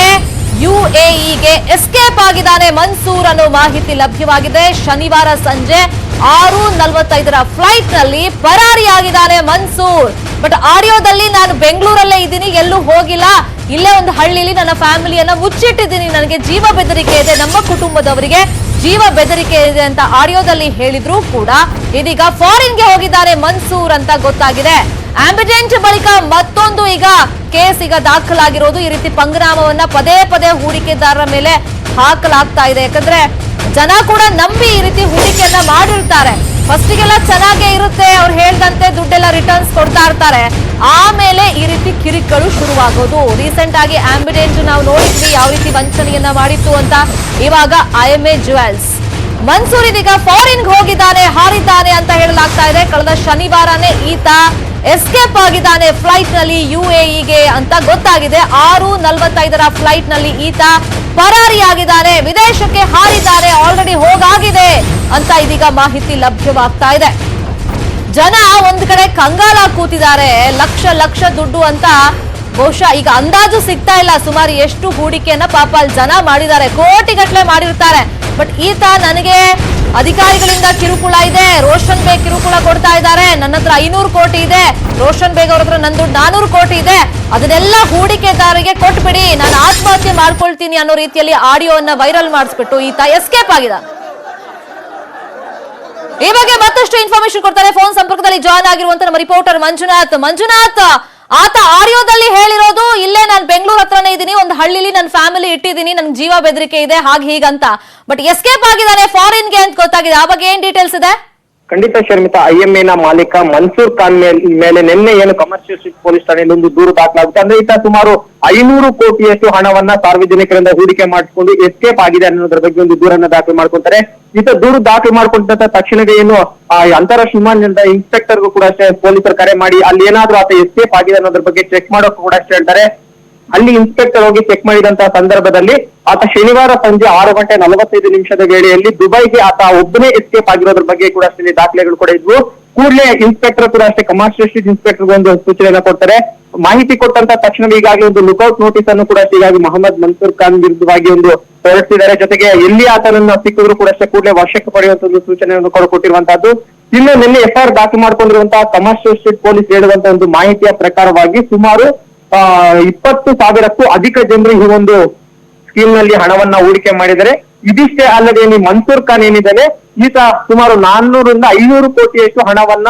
Speaker 1: UAEಗೆ ಎಸ್ಕೇಪ್ ಆಗಿದ್ದಾನೆ ಮನ್ಸೂರ್ ಅನ್ನೋ ಮಾಹಿತಿ ಲಭ್ಯವಾಗಿದೆ. ಶನಿವಾರ ಸಂಜೆ 6:45 ಫ್ಲೈಟ್ ನಲ್ಲಿ ಪರಾರಿಯಾಗಿದ್ದಾನೆ ಮನ್ಸೂರ್. ಬಟ್ ಆಡಿಯೋದಲ್ಲಿ ನಾನು ಬೆಂಗಳೂರಲ್ಲೇ ಇದ್ದೀನಿ, ಎಲ್ಲೂ ಹೋಗಿಲ್ಲ, ಇಲ್ಲೇ ಒಂದು ಹಳ್ಳಿಲಿ ನನ್ನ ಫ್ಯಾಮಿಲಿಯನ್ನ ಮುಚ್ಚಿಟ್ಟಿದ್ದೀನಿ, ನನಗೆ ಜೀವ ಬೆದರಿಕೆ ಇದೆ, ನಮ್ಮ ಕುಟುಂಬದವರಿಗೆ ಜೀವ ಬೆದರಿಕೆ ಇದೆ ಅಂತ ಆಡಿಯೋದಲ್ಲಿ ಹೇಳಿದ್ರು ಕೂಡ ಇದೀಗ ಫಾರಿನ್ಗೆ ಹೋಗಿದ್ದಾರೆ ಮನ್ಸೂರ್ ಅಂತ ಗೊತ್ತಾಗಿದೆ. ಆಂಬಿಡೆಂಟ್ ಬಳಿಕ ಮತ್ತೊಂದು ಈಗ ಕೇಸ್ ಈಗ ದಾಖಲಾಗಿರೋದು. ಈ ರೀತಿ ಪಂಗನಾಮವನ್ನ ಪದೇ ಪದೇ ಹೂಡಿಕೆದಾರರ ಮೇಲೆ ಹಾಕಲಾಗ್ತಾ ಇದೆ. ಯಾಕಂದ್ರೆ ಜನ ಕೂಡ ನಂಬಿ ಈ ರೀತಿ ಹೂಡಿಕೆಯನ್ನ ಮಾಡಿರ್ತಾರೆ. ಫಸ್ಟಿಗೆಲ್ಲ ಚೆನ್ನಾಗೇ ಇರುತ್ತೆ, ಅವ್ರು ಹೇಳ್ದಂತೆ ದುಡ್ಡೆಲ್ಲ ರಿಟರ್ನ್ಸ್ ಕೊಡ್ತಾ ಇರ್ತಾರೆ, ಆಮೇಲೆ ಈ ರೀತಿ ಕಿರಿಕಗಳು ಶುರುವಾಗೋದು. ರೀಸೆಂಟ್ ಆಗಿ ಆಂಬಿಡೆಂಟ್ ನಾವು ನೋಡಿದ್ವಿ ಯಾವ ರೀತಿ ವಂಚನೆಯನ್ನ ಮಾಡಿತ್ತು ಅಂತ. ಇವಾಗ IMA ಜ್ಯುವೆಲ್ಸ್ ಮನ್ಸೂರ್ ಇದೀಗ ಫಾರಿನ್ಗೆ ಹಾರಿದ್ದಾನೆ ಅಂತ ಹೇಳಲಾಗ್ತಾ ಇದೆ. ಕಳೆದ ಶನಿವಾರನೇ ಈತ ಎಸ್ಕೇಪ್ ಆಗಿದ್ದಾನೆ ಫ್ಲೈಟ್ ನಲ್ಲಿ UAEಗೆ ಅಂತ ಗೊತ್ತಾಗಿದೆ. 6:45 ಫ್ಲೈಟ್ ನಲ್ಲಿ ಈತ ಪರಾರಿಯಾಗಿದ್ದಾನೆ, ವಿದೇಶಕ್ಕೆ ಹಾರಿದ್ದಾನೆ, ಆಲ್ರೆಡಿ ಹೋಗಾಗಿದೆ ಅಂತ ಇದೀಗ ಮಾಹಿತಿ ಲಭ್ಯವಾಗ್ತಾ ಇದೆ. ಜನ ಒಂದ್ ಕಡೆ ಕಂಗಾಲಾಗಿ ಕೂತಿದ್ದಾರೆ. ಲಕ್ಷ ದುಡ್ಡು ಅಂತ ಬಹುಶಃ ಈಗ ಅಂದಾಜು ಸಿಗ್ತಾ ಇಲ್ಲ ಸುಮಾರು ಎಷ್ಟು ಹೂಡಿಕೆಯನ್ನ ಪಾಪ ಅಲ್ಲಿ ಜನ ಮಾಡಿದ್ದಾರೆ, ಕೋಟಿಗಟ್ಟಲೆ ಮಾಡಿರ್ತಾರೆ. ಬಟ್ ಈತ ನನಗೆ ಅಧಿಕಾರಿಗಳಿಂದ ಕಿರುಕುಳ ಇದೆ, ರೋಷನ್ ಬೇಗ್ ಕಿರುಕುಳ ಕೊಡ್ತಾ ಇದ್ದಾರೆ, ನನ್ನ ಹತ್ರ 500 ಕೋಟಿ ಇದೆ, ರೋಷನ್ ಬೇಗ್ ಅವ್ರ ಹತ್ರ ನನ್ನ ದುಡ್ಡು 400 ಕೋಟಿ ಇದೆ, ಅದನ್ನೆಲ್ಲ ಹೂಡಿಕೆದಾರರಿಗೆ ಕೊಟ್ಬಿಡಿ, ನಾನು ಆತ್ಮಹತ್ಯೆ ಮಾಡ್ಕೊಳ್ತೀನಿ ಅನ್ನೋ ರೀತಿಯಲ್ಲಿ ಆಡಿಯೋವನ್ನ ವೈರಲ್ ಮಾಡಿಸ್ಬಿಟ್ಟು ಈತ ಎಸ್ಕೇಪ್ ಆಗಿದೆ. ಈ ಬಗ್ಗೆ ಮತ್ತಷ್ಟು ಇನ್ಫಾರ್ಮೇಶನ್ ಕೊಡ್ತಾರೆ. ಫೋನ್ ಸಂಪರ್ಕದಲ್ಲಿ ಜಾಯ್ನ್ ಆಗಿರುವಂತ ನಮ್ಮ ರಿಪೋರ್ಟರ್ ಮಂಜುನಾಥ್, ಆತ ಆಡಿಯೋದಲ್ಲಿ ಹೇಳಿರೋದು ಇಲ್ಲೇ ನಾನು ಬೆಂಗಳೂರು ಹತ್ರನೇ ಇದ್ದೀನಿ, ಒಂದು ಹಳ್ಳಿಲಿ ನನ್ನ ಫ್ಯಾಮಿಲಿ ಇಟ್ಟಿದ್ದೀನಿ, ನನ್ಗೆ ಜೀವ ಬೆದರಿಕೆ ಇದೆ ಹೀಗಂತ. ಬಟ್ ಎಸ್ಕೇಪ್ ಆಗಿದ್ದಾನೆ ಫಾರಿನ್ಗೆ ಅಂತ ಗೊತ್ತಾಗಿದೆ. ಆ ಬಗ್ಗೆ ಏನ್ ಡೀಟೇಲ್ಸ್ ಇದೆ?
Speaker 13: ಖಂಡಿತ ಶರ್ಮಿತಾ, IMAನ ಮಾಲೀಕ ಮನ್ಸೂರ್ ಖಾನ್ ಮೇಲೆ ನಿನ್ನೆ ಏನು ಕಮರ್ಷಿಯಲ್ ಸ್ಟ್ರೀಟ್ ಪೊಲೀಸ್ ಠಾಣೆಯಲ್ಲಿ ಒಂದು ದೂರು ದಾಖಲಾಗುತ್ತೆ. ಅಂದ್ರೆ ಈತ ಸುಮಾರು 500 ಕೋಟಿಯಷ್ಟು ಹಣವನ್ನ ಸಾರ್ವಜನಿಕರಿಂದ ಹೂಡಿಕೆ ಮಾಡಿಕೊಂಡು ಎಸ್ಕೇಪ್ ಆಗಿದೆ ಅನ್ನೋದ್ರ ಬಗ್ಗೆ ಒಂದು ದೂರನ್ನ ದಾಖಲು ಮಾಡ್ಕೊಂತಾರೆ. ಈತ ದೂರು ದಾಖಲು ಮಾಡ್ಕೊಂಡ ತಕ್ಷಣವೇ ಏನು ಅಂತಾರಾಷ್ಟ್ರೀಯ ವಿಮಾನ ನಿಲ್ದಾಣ ಇನ್ಸ್ಪೆಕ್ಟರ್ಗೂ ಕೂಡ ಅಷ್ಟೇ ಪೊಲೀಸರು ಕರೆ ಮಾಡಿ ಅಲ್ಲಿ ಏನಾದ್ರೂ ಆತ ಎಸ್ಕೇಪ್ ಆಗಿದೆ ಅನ್ನೋದ್ರ ಬಗ್ಗೆ ಚೆಕ್ ಮಾಡೋಕೆ ಕೂಡ ಅಷ್ಟೇ ಹೇಳ್ತಾರೆ. ಅಲ್ಲಿ ಇನ್ಸ್ಪೆಕ್ಟರ್ ಹೋಗಿ ಚೆಕ್ ಮಾಡಿದಂತಹ ಸಂದರ್ಭದಲ್ಲಿ ಆತ ಶನಿವಾರ ಸಂಜೆ 6:45 ವೇಳೆಯಲ್ಲಿ ದುಬೈಗೆ ಆತ ಒಬ್ಬನೇ ಎಸ್ಕೇಪ್ ಆಗಿರೋದ್ರ ಬಗ್ಗೆ ಕೂಡ ಅಷ್ಟೇ ದಾಖಲೆಗಳು ಕೂಡ ಇದ್ವು. ಕೂಡಲೇ ಇನ್ಸ್ಪೆಕ್ಟರ್ ಕೂಡ ಅಷ್ಟೇ, ಕಮರ್ಷಿಯಲ್ ಸ್ಟ್ರೀಟ್ ಇನ್ಸ್ಪೆಕ್ಟರ್ ಒಂದು ಸೂಚನೆಯನ್ನ ಕೊಡ್ತಾರೆ. ಮಾಹಿತಿ ಕೊಟ್ಟಂತ ತಕ್ಷಣ ಈಗಾಗಲೇ ಒಂದು ಲುಕ್ಔಟ್ ನೋಟಿಸ್ ಅನ್ನು ಕೂಡ ಹೀಗಾಗಿ ಮೊಹಮ್ಮದ್ ಮನ್ಸೂರ್ ಖಾನ್ ವಿರುದ್ಧವಾಗಿ ಒಂದು ಹೊರಡಿಸಿದ್ದಾರೆ. ಜೊತೆಗೆ ಎಲ್ಲಿ ಆತನನ್ನ ಸಿಕ್ಕಿದ್ರು ಕೂಡ ಅಷ್ಟೇ ಕೂಡಲೇ ವಶಕ್ಕೆ ಪಡೆಯುವಂತ ಒಂದು ಸೂಚನೆಯನ್ನು ಕೊಟ್ಟಿರುವಂತಹದ್ದು. ಇನ್ನು ನಿನ್ನೆ ಎಫ್ಐಆರ್ ದಾಖಲು ಮಾಡಿಕೊಂಡಿರುವಂತಹ ಕಮರ್ಷಿಯಲ್ ಸ್ಟ್ರೀಟ್ ಪೊಲೀಸ್ ಹೇಳುವಂತಹ ಒಂದು ಮಾಹಿತಿಯ ಪ್ರಕಾರವಾಗಿ ಸುಮಾರು 20,000ಕ್ಕೂ ಅಧಿಕ ಜನರು ಈ ಒಂದು ಸ್ಕೀಮ್ ನಲ್ಲಿ ಹಣವನ್ನ ಹೂಡಿಕೆ ಮಾಡಿದರೆ. ಇದಿಷ್ಟೇ ಅಲ್ಲದೆ ಈ ಮನ್ಸೂರ್ ಖಾನ್ ಏನಿದ್ದಾನೆ, ಈತ ಸುಮಾರು 400 ರಿಂದ 500 ಕೋಟಿಯಷ್ಟು ಹಣವನ್ನ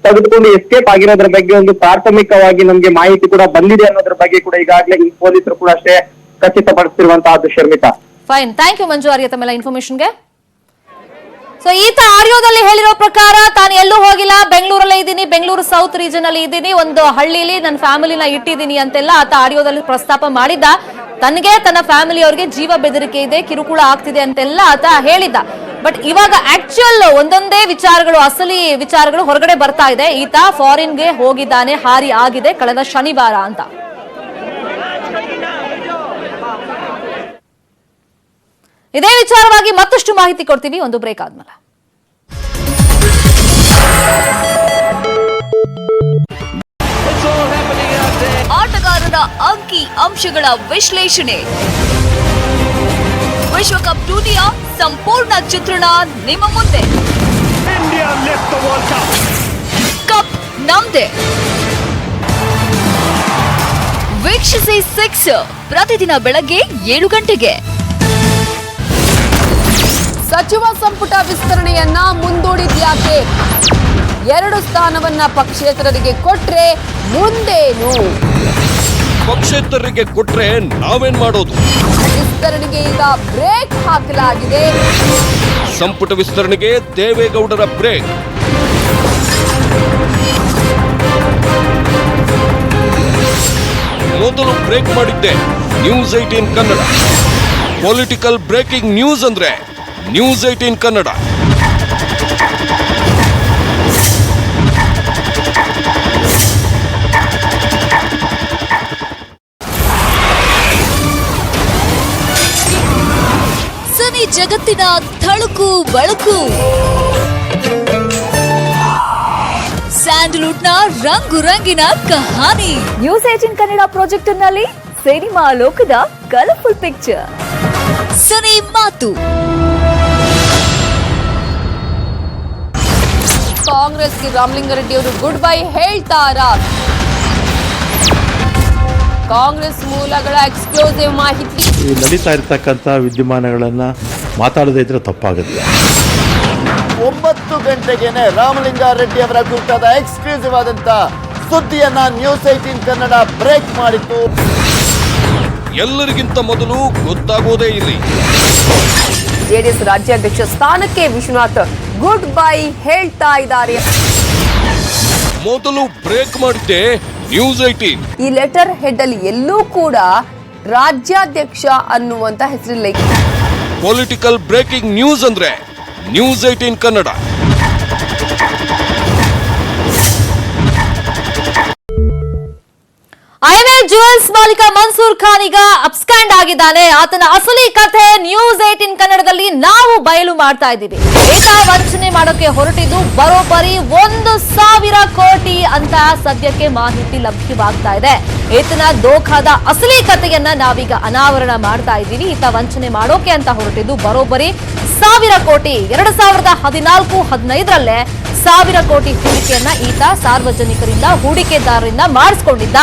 Speaker 13: ತೆಗೆದುಕೊಂಡು ಎಸ್ಕೇಪ್ ಆಗಿರೋದ್ರ ಬಗ್ಗೆ ಒಂದು ಪ್ರಾಥಮಿಕವಾಗಿ ನಮ್ಗೆ ಮಾಹಿತಿ ಕೂಡ ಬಂದಿದೆ ಅನ್ನೋದ್ರ ಬಗ್ಗೆ ಕೂಡ ಈಗಾಗಲೇ ಈ ಪೊಲೀಸರು ಕೂಡ ಅಷ್ಟೇ ಖಚಿತಪಡಿಸಿರುವಂತಹದ್ದು. ಶರ್ಮಿತಾ,
Speaker 1: ಫೈನ್, ಥ್ಯಾಂಕ್ ಯು ಮಂಜು ಆರ್ಯ ತಮ್ಮೆಲ್ಲ ಇನ್ಫಾರ್ಮೇಶನ್ಗೆ. ಸೊ ಈತ ಆಡಿಯೋದಲ್ಲಿ ಹೇಳಿರೋ ಪ್ರಕಾರ ತಾನು ಎಲ್ಲೂ ಹೋಗಿಲ್ಲ, ಬೆಂಗಳೂರಲ್ಲೇ ಇದ್ದೀನಿ, ಬೆಂಗಳೂರು ಸೌತ್ ರೀಜನ್ ಅಲ್ಲಿ ಇದ್ದೀನಿ, ಒಂದು ಹಳ್ಳಿಲಿ ನನ್ನ ಫ್ಯಾಮಿಲಿನ ಇಟ್ಟಿದ್ದೀನಿ ಅಂತೆಲ್ಲ ಆತ ಆಡಿಯೋದಲ್ಲಿ ಪ್ರಸ್ತಾಪ ಮಾಡಿದ್ದ. ತನಗೆ ತನ್ನ ಫ್ಯಾಮಿಲಿಯವರಿಗೆ ಜೀವ ಬೆದರಿಕೆ ಇದೆ, ಕಿರುಕುಳ ಆಗ್ತಿದೆ ಅಂತೆಲ್ಲ ಆತ ಹೇಳಿದ್ದ. ಬಟ್ ಇವಾಗ ಆಕ್ಚುಯಲ್ ಒಂದೊಂದೇ ವಿಚಾರಗಳು, ಅಸಲಿ ವಿಚಾರಗಳು ಹೊರಗಡೆ ಬರ್ತಾ ಇದೆ. ಈತ ಫಾರಿನ್ಗೆ ಹೋಗಿದ್ದಾನೆ, ಹಾರಿ ಆಗಿದೆ ಕಳೆದ ಶನಿವಾರ ಅಂತ. ಇದೇ ವಿಚಾರವಾಗಿ ಮತ್ತಷ್ಟು ಮಾಹಿತಿ ಕೊಡ್ತೀವಿ ಒಂದು ಬ್ರೇಕ್ ಆದ್ಮೇಲೆ.
Speaker 10: ಆಟಗಾರರ ಅಂಕಿ ಅಂಶಗಳ ವಿಶ್ಲೇಷಣೆ, ವಿಶ್ವಕಪ್ ಟೂರ್ನಿಯ ಸಂಪೂರ್ಣ ಚಿತ್ರಣ ನಿಮ್ಮ ಮುಂದೆ. ಕಪ್ ನಮ್ದೆ. ವೀಕ್ಷಿಸಿ 6 ಪ್ರತಿದಿನ ಬೆಳಗ್ಗೆ 7 ಗಂಟೆಗೆ.
Speaker 14: ಸಚಿವ ಸಂಪುಟ ವಿಸ್ತರಣೆಯನ್ನ ಮುಂದೂಡಿದ್ಯಾಕೆ? 2 ಸ್ಥಾನವನ್ನ ಪಕ್ಷೇತರರಿಗೆ ಕೊಟ್ರೆ ಮುಂದೇನು?
Speaker 9: ಪಕ್ಷೇತರರಿಗೆ ಕೊಟ್ರೆ ನಾವೇನ್ ಮಾಡೋದು?
Speaker 14: ವಿಸ್ತರಣೆಗೆ ಈಗ ಬ್ರೇಕ್ ಹಾಕಲಾಗಿದೆ.
Speaker 9: ಸಂಪುಟ ವಿಸ್ತರಣೆಗೆ ದೇವೇಗೌಡರ ಬ್ರೇಕ್. ಮೊದಲು ಬ್ರೇಕ್ ಮಾಡಿದ್ದೆ news 18 Kannada. Political breaking news ಅಂದ್ರೆ ನ್ಯೂಸ್ 18 ಕನ್ನಡ.
Speaker 10: ಸಿನಿ ಜಗತ್ತಿನ ಥಳುಕು ಬೆಳಕು, ಸ್ಯಾಂಡಲ್ವುಡ್ನ ರಂಗು ರಂಗಿನ ಕಹಾನಿ.
Speaker 1: ನ್ಯೂಸ್ 18 ಕನ್ನಡ ಪ್ರಾಜೆಕ್ಟ್ ನಲ್ಲಿ ಸಿನಿಮಾ ಲೋಕದ ಕಲರ್ಫುಲ್ ಪಿಕ್ಚರ್.
Speaker 10: ಸಿನಿ ಮಾತು.
Speaker 14: ಕಾಂಗ್ರೆಸ್ಗೆ ರಾಮಲಿಂಗಾರೆಡ್ಡಿ ಅವರು ಗುಡ್ ಬೈ ಹೇಳ್ತಾರಾ? ಕಾಂಗ್ರೆಸ್ ಮೂಲಗಳ ಎಕ್ಸ್ಕ್ಲೂಸಿವ್ ಮಾಹಿತಿ.
Speaker 11: ಈ ನಡೀತಾ ಇರತಕ್ಕಂಥ ವಿದ್ಯಮಾನಗಳನ್ನ ಮಾತಾಡದೇ ಇದ್ರೆ ತಪ್ಪಾಗುತ್ತೆ.
Speaker 12: 9 ಗಂಟೆಗೇನೆ ರಾಮಲಿಂಗಾರೆಡ್ಡಿ ಅವರ ಕುರಿತಾದ ಎಕ್ಸ್ಕ್ಲೂಸಿವ್ ಆದಂತ ಸುದ್ದಿಯನ್ನ ನ್ಯೂಸ್ 18 ಕನ್ನಡ ಬ್ರೇಕ್ ಮಾಡಿತ್ತು.
Speaker 9: ಎಲ್ಲರಿಗಿಂತ ಮೊದಲು ಗೊತ್ತಾಗೋದೇ ಇಲ್ಲಿ.
Speaker 14: ಜೆಡಿಎಸ್ ರಾಜ್ಯಾಧ್ಯಕ್ಷ ಸ್ಥಾನಕ್ಕೆ ವಿಶ್ವನಾಥ್ ಗುಡ್ ಬೈ ಹೇಳ್ತಾ ಇದ್ದಾರೆ.
Speaker 9: ಮೊದಲು ಬ್ರೇಕ್ ಮಾಡಿದ್ದೆ ನ್ಯೂಸ್ 18.
Speaker 14: ಈ ಲೆಟರ್ ಹೆಡ್ ಅಲ್ಲಿ ಎಲ್ಲೂ ಕೂಡ ರಾಜ್ಯಾಧ್ಯಕ್ಷ ಅನ್ನುವಂತ ಹೆಸರಿಲ್ಲ.
Speaker 9: ಪೊಲಿಟಿಕಲ್ ಬ್ರೇಕಿಂಗ್ ನ್ಯೂಸ್ ಅಂದ್ರೆ ನ್ಯೂಸ್ 18 ಕನ್ನಡ.
Speaker 1: ಐಎಂಎ ಜ್ಯುವೆಲ್ಸ್ ಮಾಲೀಕ ಮನ್ಸೂರ್ ಖಾನ್ ಈಗ ಅಬ್ಸ್ಕ್ಯಾಂಡ್ ಆಗಿದ್ದಾನೆ. ಆತನ ಅಸಲಿ ಕಥೆ ನ್ಯೂಸ್ 18 ಕನ್ನಡದಲ್ಲಿ ನಾವು ಬಯಲು ಮಾಡ್ತಾ ಇದ್ದೀವಿ. ಈತ ವಂಚನೆ ಮಾಡೋಕೆ ಹೊರಟಿದ್ದು ಬರೋಬ್ಬರಿ 1,000 ಕೋಟಿ ಅಂತ ಸದ್ಯಕ್ಕೆ ಮಾಹಿತಿ ಲಭ್ಯವಾಗ್ತಾ ಇದೆ. ಈತನ ದೋಖಾದ ಅಸಲಿ ಕಥೆಯನ್ನ ನಾವೀಗ ಅನಾವರಣ ಮಾಡ್ತಾ ಇದ್ದೀವಿ. ಈತ ವಂಚನೆ ಮಾಡೋಕೆ ಅಂತ ಹೊರಟಿದ್ದು ಬರೋಬ್ಬರಿ 1,000 ಕೋಟಿ. 2014-15ರಲ್ಲೇ 1,000 ಕೋಟಿ ಹೂಡಿಕೆಯನ್ನ ಈತ ಸಾರ್ವಜನಿಕರಿಂದ, ಹೂಡಿಕೆದಾರರಿಂದ ಮಾಡಿಸ್ಕೊಂಡಿದ್ದ.